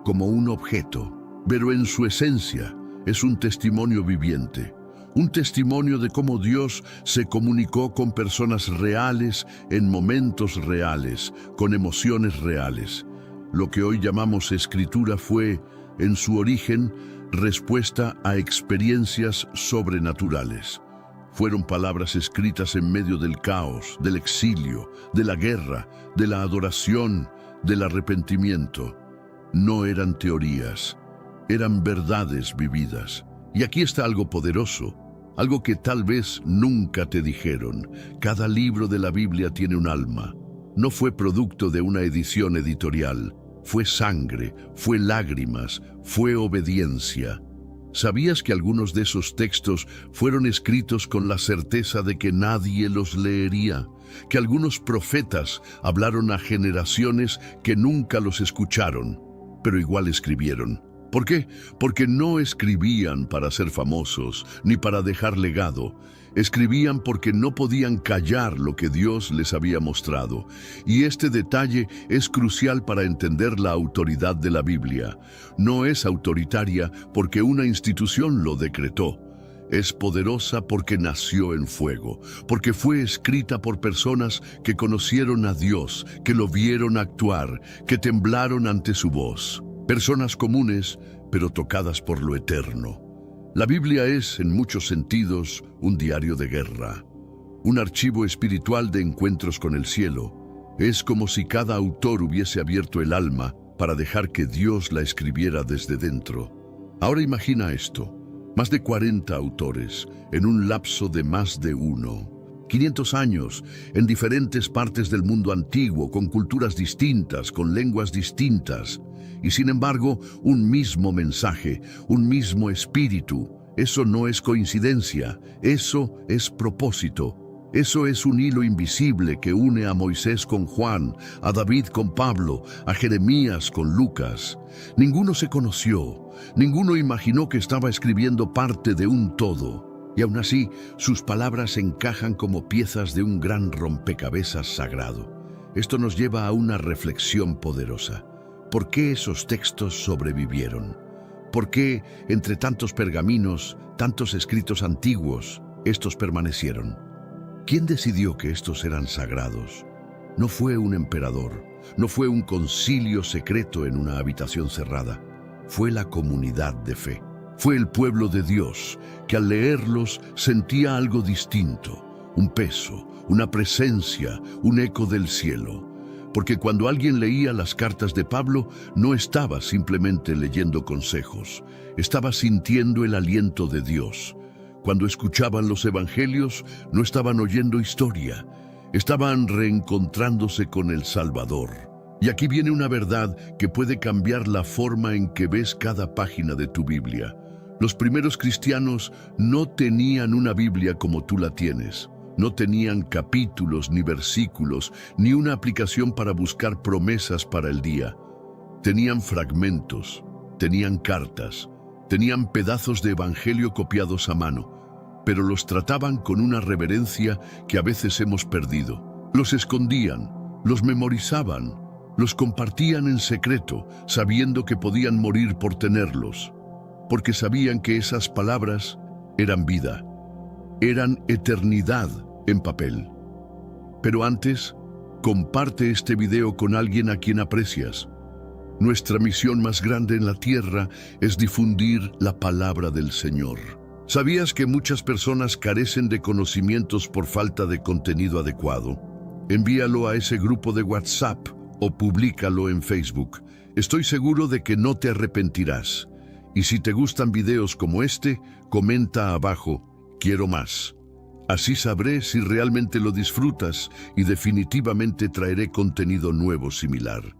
como un objeto, pero en su esencia es un testimonio viviente, un testimonio de cómo Dios se comunicó con personas reales en momentos reales, con emociones reales. Lo que hoy llamamos escritura fue, en su origen, respuesta a experiencias sobrenaturales. Fueron palabras escritas en medio del caos, del exilio, de la guerra, de la adoración, del arrepentimiento. No eran teorías, eran verdades vividas. Y aquí está algo poderoso, algo que tal vez nunca te dijeron. Cada libro de la Biblia tiene un alma. No fue producto de una edición editorial. Fue sangre, fue lágrimas, fue obediencia. ¿Sabías que algunos de esos textos fueron escritos con la certeza de que nadie los leería? Que algunos profetas hablaron a generaciones que nunca los escucharon, pero igual escribieron. ¿Por qué? Porque no escribían para ser famosos, ni para dejar legado. Escribían porque no podían callar lo que Dios les había mostrado. Y este detalle es crucial para entender la autoridad de la Biblia. No es autoritaria porque una institución lo decretó. Es poderosa porque nació en fuego, porque fue escrita por personas que conocieron a Dios, que lo vieron actuar, que temblaron ante su voz. Personas comunes, pero tocadas por lo eterno. La Biblia es, en muchos sentidos, un diario de guerra, un archivo espiritual de encuentros con el cielo. Es como si cada autor hubiese abierto el alma para dejar que Dios la escribiera desde dentro. Ahora imagina esto, más de 40 autores, en un lapso de más de 500 años, en diferentes partes del mundo antiguo, con culturas distintas, con lenguas distintas. Y sin embargo, un mismo mensaje, un mismo espíritu. Eso no es coincidencia, eso es propósito. Eso es un hilo invisible que une a Moisés con Juan, a David con Pablo, a Jeremías con Lucas. Ninguno se conoció, ninguno imaginó que estaba escribiendo parte de un todo. Y aún así, sus palabras encajan como piezas de un gran rompecabezas sagrado. Esto nos lleva a una reflexión poderosa. ¿Por qué esos textos sobrevivieron? ¿Por qué, entre tantos pergaminos, tantos escritos antiguos, estos permanecieron? ¿Quién decidió que estos eran sagrados? No fue un emperador, no fue un concilio secreto en una habitación cerrada. Fue la comunidad de fe. Fue el pueblo de Dios que al leerlos sentía algo distinto, un peso, una presencia, un eco del cielo. Porque cuando alguien leía las cartas de Pablo, no estaba simplemente leyendo consejos, estaba sintiendo el aliento de Dios. Cuando escuchaban los evangelios, no estaban oyendo historia, estaban reencontrándose con el Salvador. Y aquí viene una verdad que puede cambiar la forma en que ves cada página de tu Biblia. Los primeros cristianos no tenían una Biblia como tú la tienes. No tenían capítulos ni versículos, ni una aplicación para buscar promesas para el día. Tenían fragmentos, tenían cartas, tenían pedazos de evangelio copiados a mano, pero los trataban con una reverencia que a veces hemos perdido. Los escondían, los memorizaban, los compartían en secreto, sabiendo que podían morir por tenerlos, porque sabían que esas palabras eran vida. Eran eternidad en papel. Pero antes, comparte este video con alguien a quien aprecias. Nuestra misión más grande en la tierra es difundir la palabra del Señor. ¿Sabías que muchas personas carecen de conocimientos por falta de contenido adecuado? Envíalo a ese grupo de WhatsApp o públicalo en Facebook. Estoy seguro de que no te arrepentirás. Y si te gustan videos como este, comenta abajo, quiero más. Así sabré si realmente lo disfrutas y definitivamente traeré contenido nuevo similar.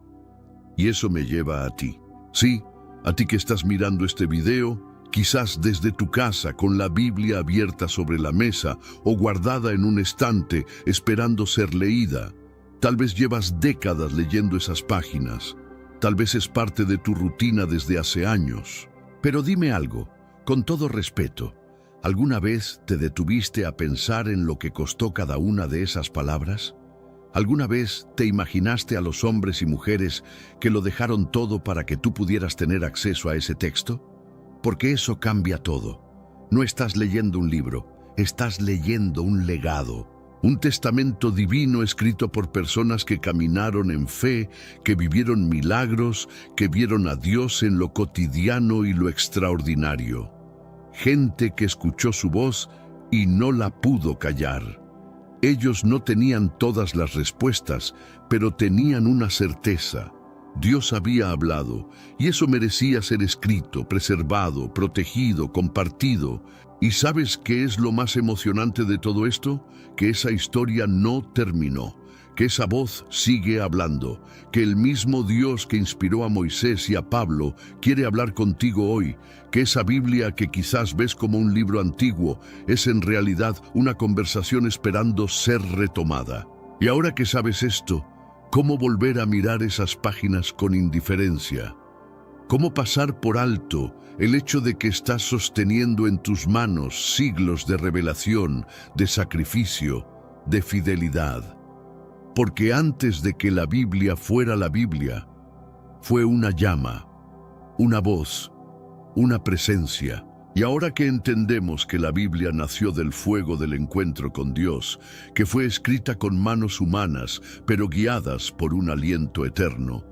Y eso me lleva a ti. Sí, a ti que estás mirando este video, quizás desde tu casa con la Biblia abierta sobre la mesa o guardada en un estante esperando ser leída. Tal vez llevas décadas leyendo esas páginas. Tal vez es parte de tu rutina desde hace años. Pero dime algo, con todo respeto, ¿alguna vez te detuviste a pensar en lo que costó cada una de esas palabras? ¿Alguna vez te imaginaste a los hombres y mujeres que lo dejaron todo para que tú pudieras tener acceso a ese texto? Porque eso cambia todo. No estás leyendo un libro, estás leyendo un legado. Un testamento divino escrito por personas que caminaron en fe, que vivieron milagros, que vieron a Dios en lo cotidiano y lo extraordinario. Gente que escuchó su voz y no la pudo callar. Ellos no tenían todas las respuestas, pero tenían una certeza. Dios había hablado, y eso merecía ser escrito, preservado, protegido, compartido. ¿Y sabes qué es lo más emocionante de todo esto? Que esa historia no terminó, que esa voz sigue hablando, que el mismo Dios que inspiró a Moisés y a Pablo quiere hablar contigo hoy, que esa Biblia que quizás ves como un libro antiguo es en realidad una conversación esperando ser retomada. Y ahora que sabes esto, ¿cómo volver a mirar esas páginas con indiferencia? ¿Cómo pasar por alto el hecho de que estás sosteniendo en tus manos siglos de revelación, de sacrificio, de fidelidad? Porque antes de que la Biblia fuera la Biblia, fue una llama, una voz, una presencia. Y ahora que entendemos que la Biblia nació del fuego del encuentro con Dios, que fue escrita con manos humanas, pero guiadas por un aliento eterno,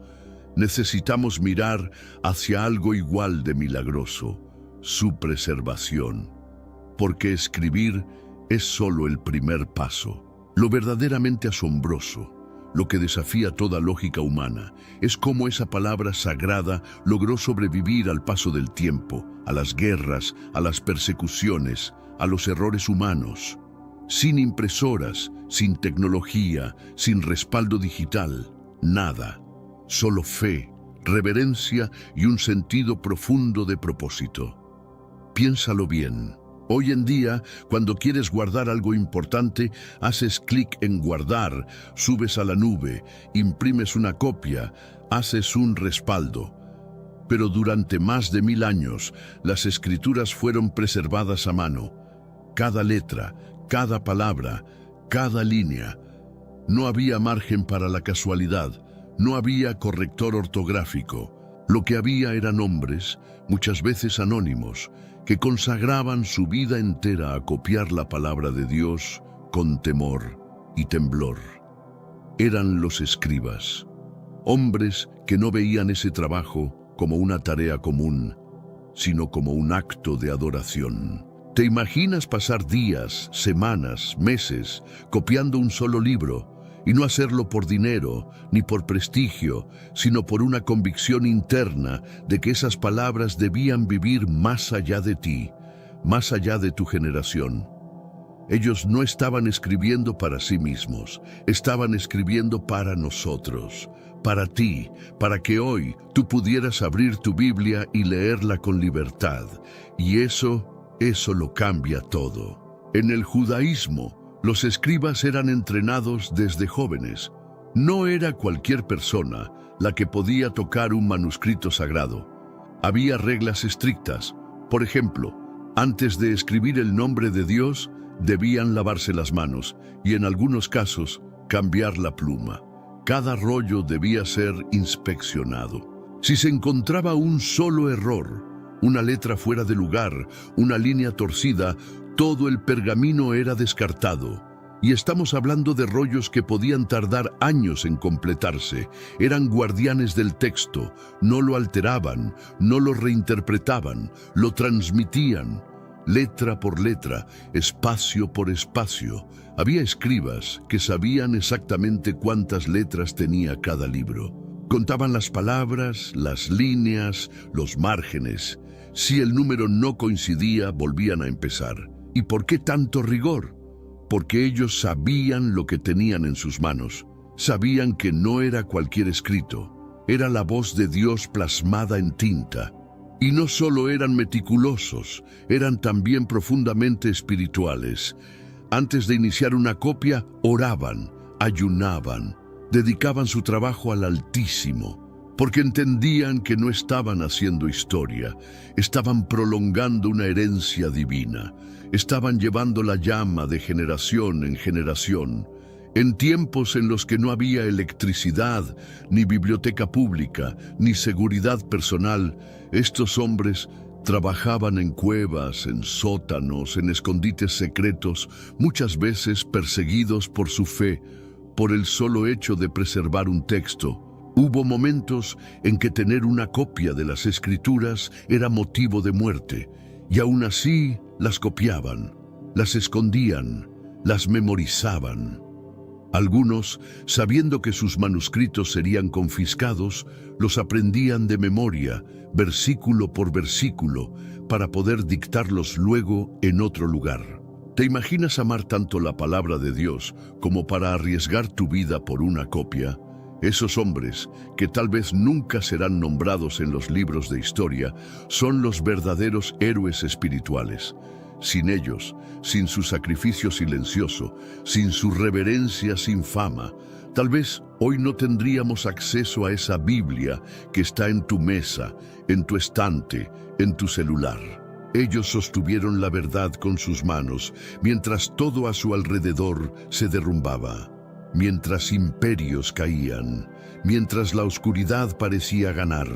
necesitamos mirar hacia algo igual de milagroso, su preservación. Porque escribir es solo el primer paso. Lo verdaderamente asombroso, lo que desafía toda lógica humana, es cómo esa palabra sagrada logró sobrevivir al paso del tiempo, a las guerras, a las persecuciones, a los errores humanos. Sin impresoras, sin tecnología, sin respaldo digital, nada. Solo fe, reverencia y un sentido profundo de propósito. Piénsalo bien. Hoy en día, cuando quieres guardar algo importante, haces clic en guardar, subes a la nube, imprimes una copia, haces un respaldo. Pero durante más de 1000 años, las escrituras fueron preservadas a mano. Cada letra, cada palabra, cada línea. No había margen para la casualidad, no había corrector ortográfico. Lo que había eran hombres, muchas veces anónimos, que consagraban su vida entera a copiar la palabra de Dios con temor y temblor. Eran los escribas, hombres que no veían ese trabajo como una tarea común, sino como un acto de adoración. ¿Te imaginas pasar días, semanas, meses copiando un solo libro y no hacerlo por dinero ni por prestigio, sino por una convicción interna de que esas palabras debían vivir más allá de ti, más allá de tu generación? Ellos no estaban escribiendo para sí mismos, estaban escribiendo para nosotros, para ti, para que hoy tú pudieras abrir tu Biblia y leerla con libertad. Y eso lo cambia todo. En el judaísmo, los escribas eran entrenados desde jóvenes. No era cualquier persona la que podía tocar un manuscrito sagrado. Había reglas estrictas. Por ejemplo, antes de escribir el nombre de Dios, debían lavarse las manos y en algunos casos cambiar la pluma. Cada rollo debía ser inspeccionado. Si se encontraba un solo error, una letra fuera de lugar, una línea torcida, todo el pergamino era descartado. Y estamos hablando de rollos que podían tardar años en completarse. Eran guardianes del texto, no lo alteraban, no lo reinterpretaban, lo transmitían. Letra por letra, espacio por espacio. Había escribas que sabían exactamente cuántas letras tenía cada libro. Contaban las palabras, las líneas, los márgenes. Si el número no coincidía, volvían a empezar. ¿Y por qué tanto rigor? porque ellos sabían lo que tenían en sus manos. Sabían que no era cualquier escrito, era la voz de Dios plasmada en tinta. Y no solo eran meticulosos, eran también profundamente espirituales. Antes de iniciar una copia, oraban, ayunaban, dedicaban su trabajo al Altísimo, porque entendían que no estaban haciendo historia, estaban prolongando una herencia divina, estaban llevando la llama de generación en generación. En tiempos en los que no había electricidad, ni biblioteca pública, ni seguridad personal, estos hombres trabajaban en cuevas, en sótanos, en escondites secretos, muchas veces perseguidos por su fe, por el solo hecho de preservar un texto. Hubo momentos en que tener una copia de las Escrituras era motivo de muerte, y aún así las copiaban, las escondían, las memorizaban. Algunos, sabiendo que sus manuscritos serían confiscados, los aprendían de memoria, versículo por versículo, para poder dictarlos luego en otro lugar. ¿Te imaginas amar tanto la palabra de Dios como para arriesgar tu vida por una copia? Esos hombres, que tal vez nunca serán nombrados en los libros de historia, son los verdaderos héroes espirituales. Sin ellos, sin su sacrificio silencioso, sin su reverencia sin fama, tal vez hoy no tendríamos acceso a esa Biblia que está en tu mesa, en tu estante, en tu celular. Ellos sostuvieron la verdad con sus manos, mientras todo a su alrededor se derrumbaba, mientras imperios caían, mientras la oscuridad parecía ganar.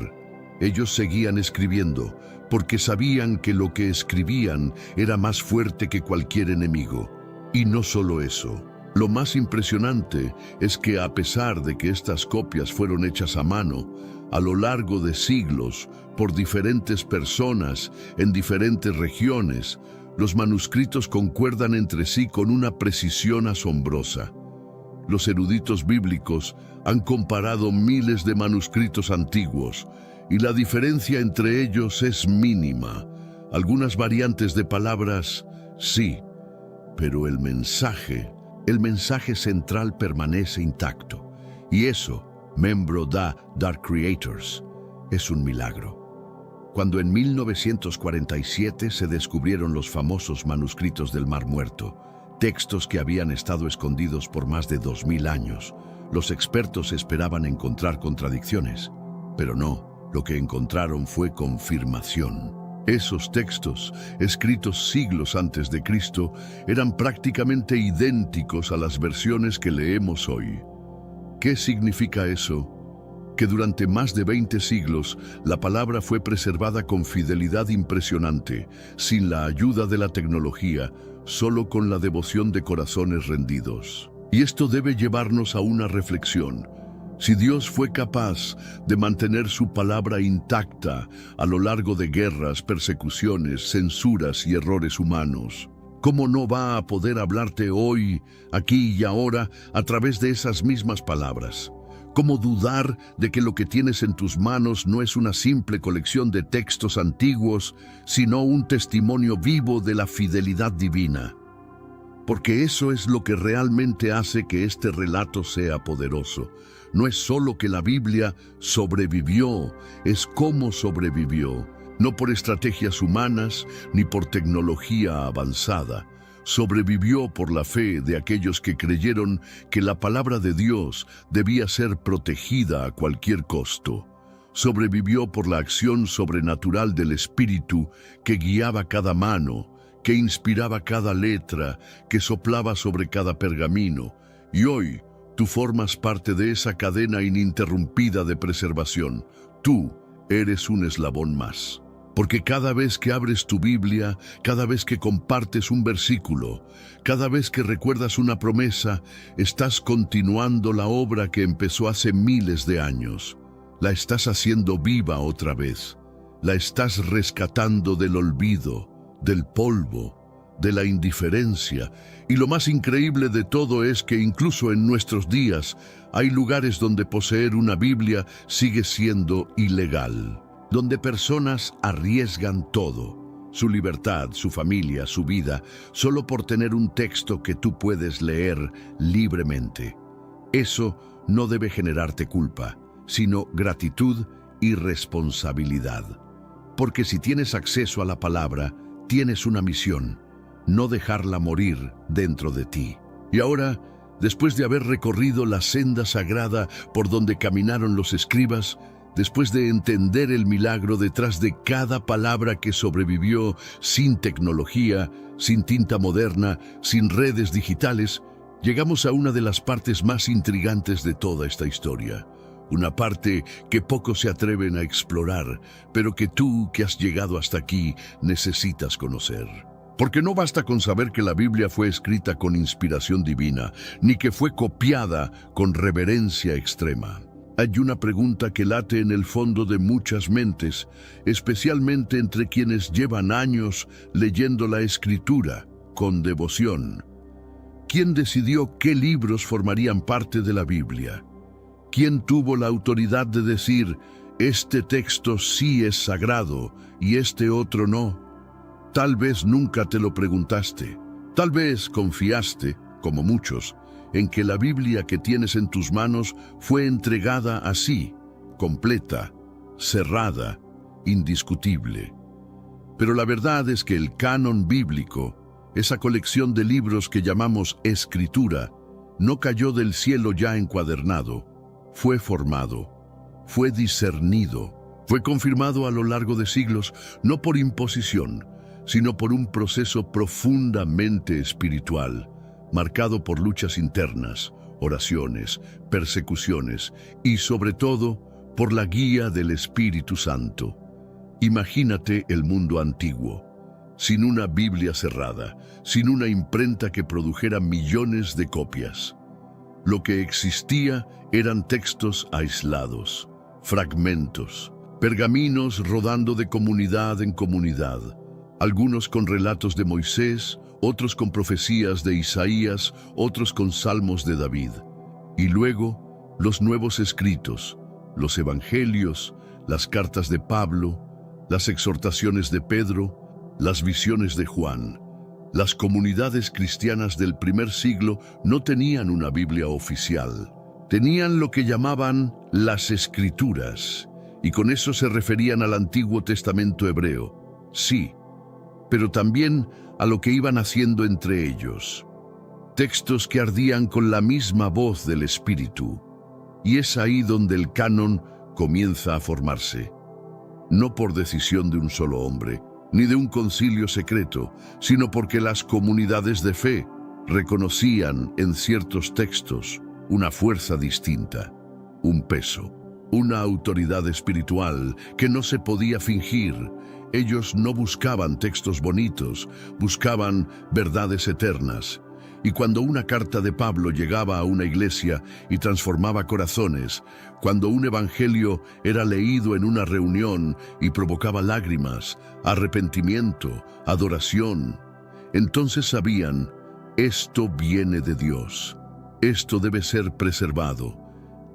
Ellos seguían escribiendo, porque sabían que lo que escribían era más fuerte que cualquier enemigo. Y no solo eso. Lo más impresionante es que a pesar de que estas copias fueron hechas a mano, a lo largo de siglos, por diferentes personas, en diferentes regiones, los manuscritos concuerdan entre sí con una precisión asombrosa. Los eruditos bíblicos han comparado miles de manuscritos antiguos, y la diferencia entre ellos es mínima. Algunas variantes de palabras, sí, pero el mensaje central permanece intacto. Y eso, membro da Dark Creators, es un milagro. Cuando en 1947 se descubrieron los famosos manuscritos del Mar Muerto, textos que habían estado escondidos por más de 2000 años, los expertos esperaban encontrar contradicciones, pero no. Lo que encontraron fue confirmación. Esos textos, escritos siglos antes de Cristo, eran prácticamente idénticos a las versiones que leemos hoy. ¿Qué significa eso? Que durante más de 20 siglos la palabra fue preservada con fidelidad impresionante, sin la ayuda de la tecnología, solo con la devoción de corazones rendidos. Y esto debe llevarnos a una reflexión. Si Dios fue capaz de mantener su palabra intacta a lo largo de guerras, persecuciones, censuras y errores humanos, ¿cómo no va a poder hablarte hoy, aquí y ahora, a través de esas mismas palabras? ¿Cómo dudar de que lo que tienes en tus manos no es una simple colección de textos antiguos, sino un testimonio vivo de la fidelidad divina? Porque eso es lo que realmente hace que este relato sea poderoso. No es solo que la Biblia sobrevivió, es cómo sobrevivió. No por estrategias humanas ni por tecnología avanzada. Sobrevivió por la fe de aquellos que creyeron que la palabra de Dios debía ser protegida a cualquier costo. Sobrevivió por la acción sobrenatural del Espíritu que guiaba cada mano, que inspiraba cada letra, que soplaba sobre cada pergamino. Y hoy, tú formas parte de esa cadena ininterrumpida de preservación. Tú eres un eslabón más. Porque cada vez que abres tu Biblia, cada vez que compartes un versículo, cada vez que recuerdas una promesa, estás continuando la obra que empezó hace miles de años. La estás haciendo viva otra vez. La estás rescatando del olvido, del polvo, de la indiferencia. Y lo más increíble de todo es que incluso en nuestros días hay lugares donde poseer una Biblia sigue siendo ilegal, donde personas arriesgan todo, su libertad, su familia, su vida, solo por tener un texto que tú puedes leer libremente. Eso no debe generarte culpa, sino gratitud y responsabilidad. Porque si tienes acceso a la palabra, tienes una misión: no dejarla morir dentro de ti. Y ahora, después de haber recorrido la senda sagrada por donde caminaron los escribas, después de entender el milagro detrás de cada palabra que sobrevivió sin tecnología, sin tinta moderna, sin redes digitales, llegamos a una de las partes más intrigantes de toda esta historia. Una parte que pocos se atreven a explorar, pero que tú, que has llegado hasta aquí, necesitas conocer. Porque no basta con saber que la Biblia fue escrita con inspiración divina, ni que fue copiada con reverencia extrema. Hay una pregunta que late en el fondo de muchas mentes, especialmente entre quienes llevan años leyendo la Escritura con devoción. ¿Quién decidió qué libros formarían parte de la Biblia? ¿Quién tuvo la autoridad de decir, este texto sí es sagrado y este otro no? Tal vez nunca te lo preguntaste. Tal vez confiaste, como muchos, en que la Biblia que tienes en tus manos fue entregada así, completa, cerrada, indiscutible. Pero la verdad es que el canon bíblico, esa colección de libros que llamamos Escritura, no cayó del cielo ya encuadernado. Fue formado, fue discernido, fue confirmado a lo largo de siglos, no por imposición, sino por un proceso profundamente espiritual, marcado por luchas internas, oraciones, persecuciones y, sobre todo, por la guía del Espíritu Santo. Imagínate el mundo antiguo, sin una Biblia cerrada, sin una imprenta que produjera millones de copias. Lo que existía eran textos aislados, fragmentos, pergaminos rodando de comunidad en comunidad, algunos con relatos de Moisés, otros con profecías de Isaías, otros con salmos de David. Y luego, los nuevos escritos, los evangelios, las cartas de Pablo, las exhortaciones de Pedro, las visiones de Juan. Las comunidades cristianas del primer siglo no tenían una Biblia oficial. Tenían lo que llamaban las Escrituras, y con eso se referían al Antiguo Testamento hebreo. Sí, pero también a lo que iban haciendo entre ellos. Textos que ardían con la misma voz del Espíritu. Y es ahí donde el canon comienza a formarse. No por decisión de un solo hombre, ni de un concilio secreto, sino porque las comunidades de fe reconocían en ciertos textos una fuerza distinta, un peso, una autoridad espiritual que no se podía fingir. Ellos no buscaban textos bonitos, buscaban verdades eternas. Y cuando una carta de Pablo llegaba a una iglesia y transformaba corazones, cuando un evangelio era leído en una reunión y provocaba lágrimas, arrepentimiento, adoración, entonces sabían, esto viene de Dios, esto debe ser preservado,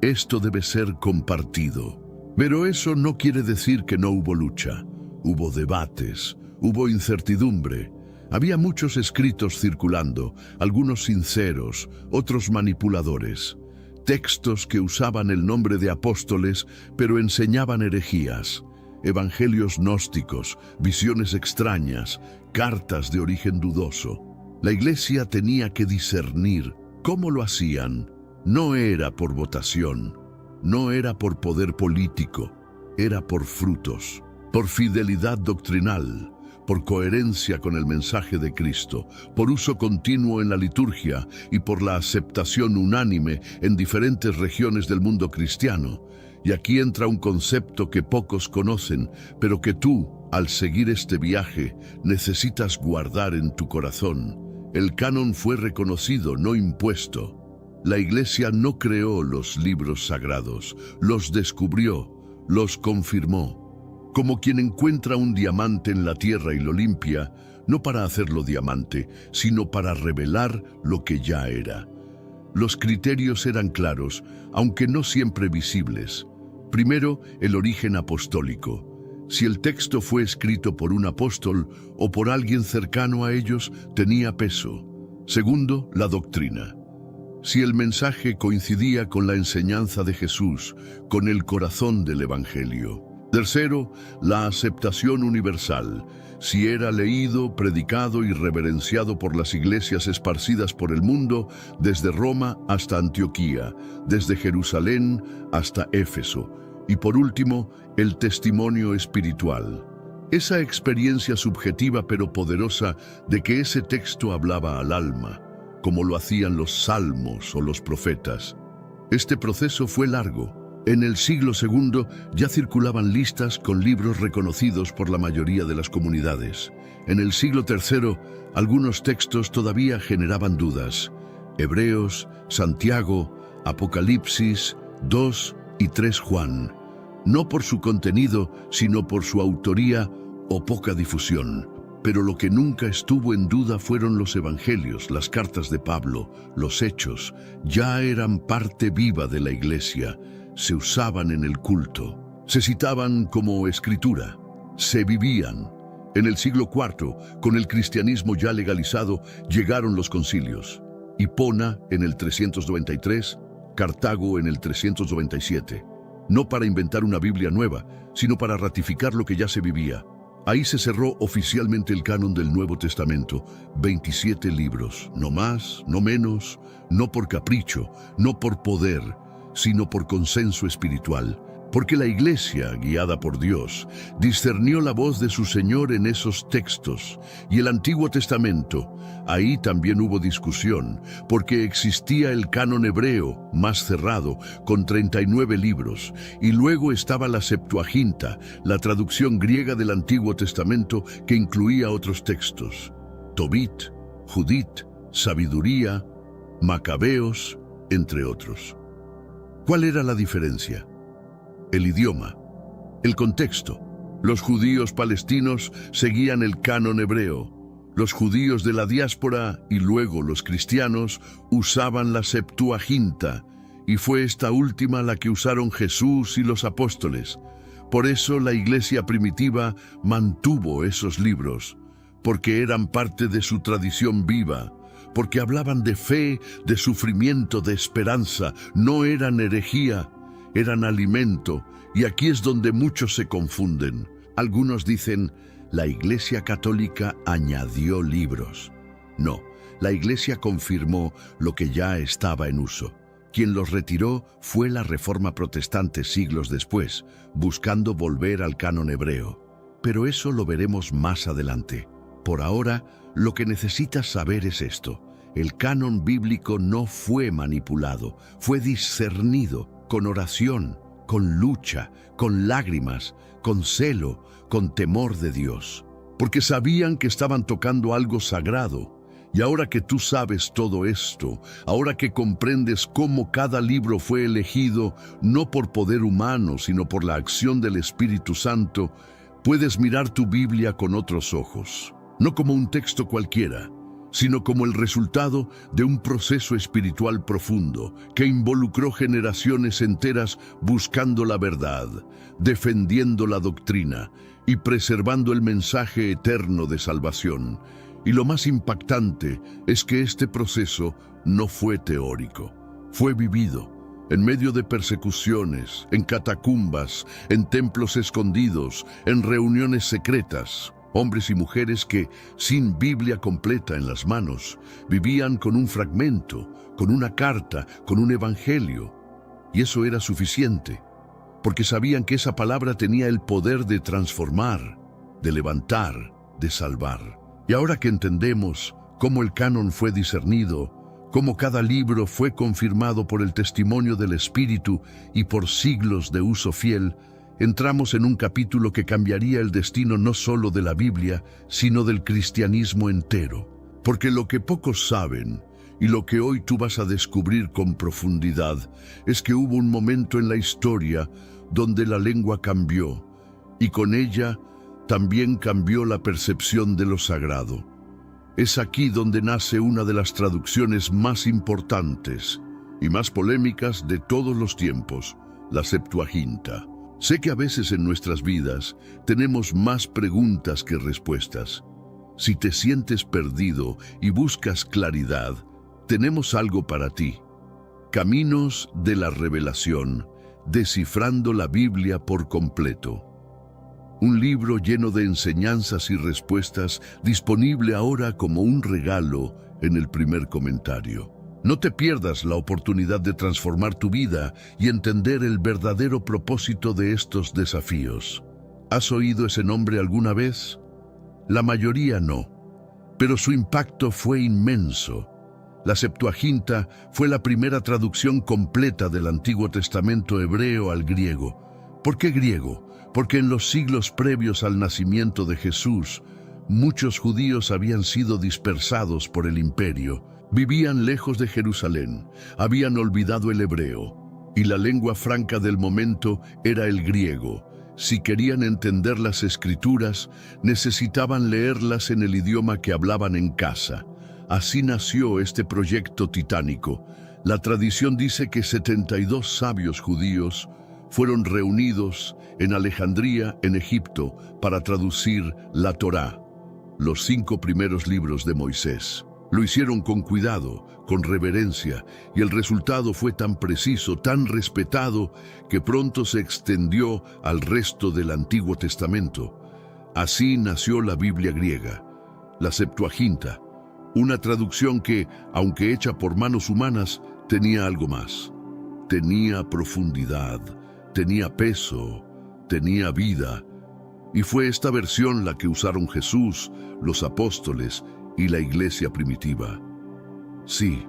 esto debe ser compartido. Pero eso no quiere decir que no hubo lucha, hubo debates, hubo incertidumbre. Había muchos escritos circulando, algunos sinceros, otros manipuladores. Textos que usaban el nombre de apóstoles, pero enseñaban herejías. Evangelios gnósticos, visiones extrañas, cartas de origen dudoso. La iglesia tenía que discernir. ¿Cómo lo hacían? No era por votación, no era por poder político, era por frutos, por fidelidad doctrinal, por coherencia con el mensaje de Cristo, por uso continuo en la liturgia y por la aceptación unánime en diferentes regiones del mundo cristiano. Y aquí entra un concepto que pocos conocen, pero que tú, al seguir este viaje, necesitas guardar en tu corazón. El canon fue reconocido, no impuesto. La Iglesia no creó los libros sagrados, los descubrió, los confirmó. Como quien encuentra un diamante en la tierra y lo limpia, no para hacerlo diamante, sino para revelar lo que ya era. Los criterios eran claros, aunque no siempre visibles. Primero, el origen apostólico. Si el texto fue escrito por un apóstol o por alguien cercano a ellos, tenía peso. Segundo, la doctrina. Si el mensaje coincidía con la enseñanza de Jesús, con el corazón del Evangelio. Tercero, la aceptación universal. Si era leído, predicado y reverenciado por las iglesias esparcidas por el mundo, desde Roma hasta Antioquía, desde Jerusalén hasta Éfeso. Y por último, el testimonio espiritual. Esa experiencia subjetiva pero poderosa de que ese texto hablaba al alma, como lo hacían los salmos o los profetas. Este proceso fue largo. En el siglo II ya circulaban listas con libros reconocidos por la mayoría de las comunidades. En el siglo III, algunos textos todavía generaban dudas. Hebreos, Santiago, Apocalipsis, 2 y 3 Juan. No por su contenido, sino por su autoría o poca difusión. Pero lo que nunca estuvo en duda fueron los evangelios, las cartas de Pablo, los hechos. Ya eran parte viva de la iglesia. Se usaban en el culto, se citaban como escritura, se vivían. En el siglo IV, con el cristianismo ya legalizado, llegaron los concilios. Hipona en el 393, Cartago en el 397. No para inventar una Biblia nueva, sino para ratificar lo que ya se vivía. Ahí se cerró oficialmente el canon del Nuevo Testamento, 27 libros, no más, no menos, no por capricho, no por poder, sino por consenso espiritual, porque la Iglesia, guiada por Dios, discernió la voz de su Señor en esos textos. Y el Antiguo Testamento, ahí también hubo discusión, porque existía el canon hebreo, más cerrado, con 39 libros, y luego estaba la Septuaginta, la traducción griega del Antiguo Testamento que incluía otros textos, Tobit, Judit, Sabiduría, Macabeos, entre otros. ¿Cuál era la diferencia? El idioma, el contexto. Los judíos palestinos seguían el canon hebreo. Los judíos de la diáspora y luego los cristianos usaban la Septuaginta, y fue esta última la que usaron Jesús y los apóstoles. Por eso la iglesia primitiva mantuvo esos libros, porque eran parte de su tradición viva, porque hablaban de fe, de sufrimiento, de esperanza. No eran herejía, eran alimento, y aquí es donde muchos se confunden. Algunos dicen, la Iglesia Católica añadió libros. No, la Iglesia confirmó lo que ya estaba en uso. Quien los retiró fue la Reforma Protestante siglos después, buscando volver al canon hebreo. Pero eso lo veremos más adelante. Por ahora, lo que necesitas saber es esto. El canon bíblico no fue manipulado, fue discernido con oración, con lucha, con lágrimas, con celo, con temor de Dios. Porque sabían que estaban tocando algo sagrado. Y ahora que tú sabes todo esto, ahora que comprendes cómo cada libro fue elegido, no por poder humano, sino por la acción del Espíritu Santo, puedes mirar tu Biblia con otros ojos. No como un texto cualquiera, sino como el resultado de un proceso espiritual profundo que involucró generaciones enteras buscando la verdad, defendiendo la doctrina y preservando el mensaje eterno de salvación. Y lo más impactante es que este proceso no fue teórico, fue vivido en medio de persecuciones, en catacumbas, en templos escondidos, en reuniones secretas. Hombres y mujeres que, sin Biblia completa en las manos, vivían con un fragmento, con una carta, con un evangelio. Y eso era suficiente, porque sabían que esa palabra tenía el poder de transformar, de levantar, de salvar. Y ahora que entendemos cómo el canon fue discernido, cómo cada libro fue confirmado por el testimonio del Espíritu y por siglos de uso fiel, entramos en un capítulo que cambiaría el destino no solo de la Biblia, sino del cristianismo entero. Porque lo que pocos saben, y lo que hoy tú vas a descubrir con profundidad, es que hubo un momento en la historia donde la lengua cambió, y con ella también cambió la percepción de lo sagrado. Es aquí donde nace una de las traducciones más importantes y más polémicas de todos los tiempos, la Septuaginta. Sé que a veces en nuestras vidas tenemos más preguntas que respuestas. Si te sientes perdido y buscas claridad, tenemos algo para ti. Caminos de la Revelación, descifrando la Biblia por completo. Un libro lleno de enseñanzas y respuestas, disponible ahora como un regalo en el primer comentario. No te pierdas la oportunidad de transformar tu vida y entender el verdadero propósito de estos desafíos. ¿Has oído ese nombre alguna vez? La mayoría no, pero su impacto fue inmenso. La Septuaginta fue la primera traducción completa del Antiguo Testamento hebreo al griego. ¿Por qué griego? Porque en los siglos previos al nacimiento de Jesús, muchos judíos habían sido dispersados por el imperio. Vivían lejos de Jerusalén, habían olvidado el hebreo, y la lengua franca del momento era el griego. Si querían entender las Escrituras, necesitaban leerlas en el idioma que hablaban en casa. Así nació este proyecto titánico. La tradición dice que 72 sabios judíos fueron reunidos en Alejandría, en Egipto, para traducir la Torá, los 5 primeros libros de Moisés. Lo hicieron con cuidado, con reverencia, y el resultado fue tan preciso, tan respetado, que pronto se extendió al resto del Antiguo Testamento. Así nació la Biblia griega, la Septuaginta, una traducción que, aunque hecha por manos humanas, tenía algo más. Tenía profundidad, tenía peso, tenía vida. Y fue esta versión la que usaron Jesús, los apóstoles y la iglesia primitiva. Sí,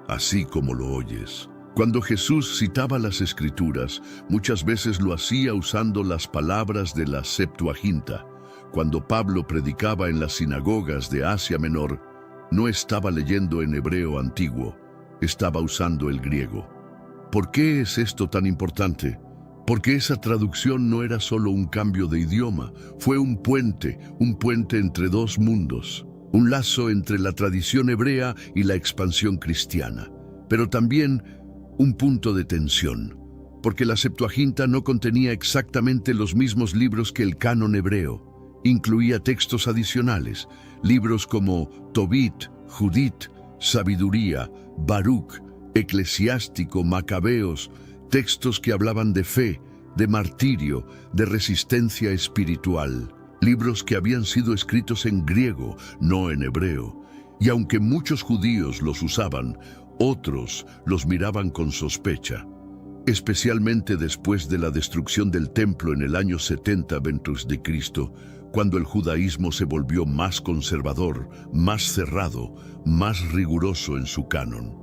así como lo oyes. Cuando Jesús citaba las Escrituras, muchas veces lo hacía usando las palabras de la Septuaginta. Cuando Pablo predicaba en las sinagogas de Asia Menor, no estaba leyendo en hebreo antiguo, estaba usando el griego. ¿Por qué es esto tan importante? Porque esa traducción no era solo un cambio de idioma, fue un puente entre dos mundos. Un lazo entre la tradición hebrea y la expansión cristiana, pero también un punto de tensión, porque la Septuaginta no contenía exactamente los mismos libros que el canon hebreo. Incluía textos adicionales, libros como Tobit, Judit, Sabiduría, Baruch, Eclesiástico, Macabeos, textos que hablaban de fe, de martirio, de resistencia espiritual. Libros que habían sido escritos en griego, no en hebreo, y aunque muchos judíos los usaban, otros los miraban con sospecha, especialmente después de la destrucción del templo en el año 70 a.C., cuando el judaísmo se volvió más conservador, más cerrado, más riguroso en su canon.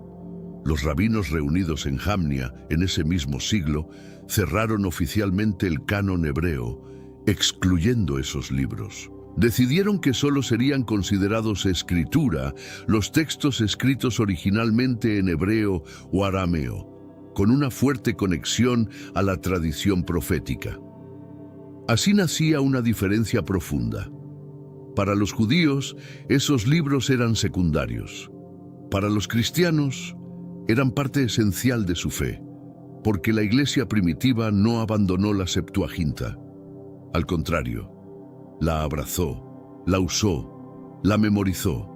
Los rabinos reunidos en Jamnia en ese mismo siglo cerraron oficialmente el canon hebreo, excluyendo esos libros. Decidieron que solo serían considerados escritura los textos escritos originalmente en hebreo o arameo, con una fuerte conexión a la tradición profética. Así nacía una diferencia profunda. Para los judíos, esos libros eran secundarios. Para los cristianos, eran parte esencial de su fe, porque la iglesia primitiva no abandonó la Septuaginta. Al contrario, la abrazó, la usó, la memorizó.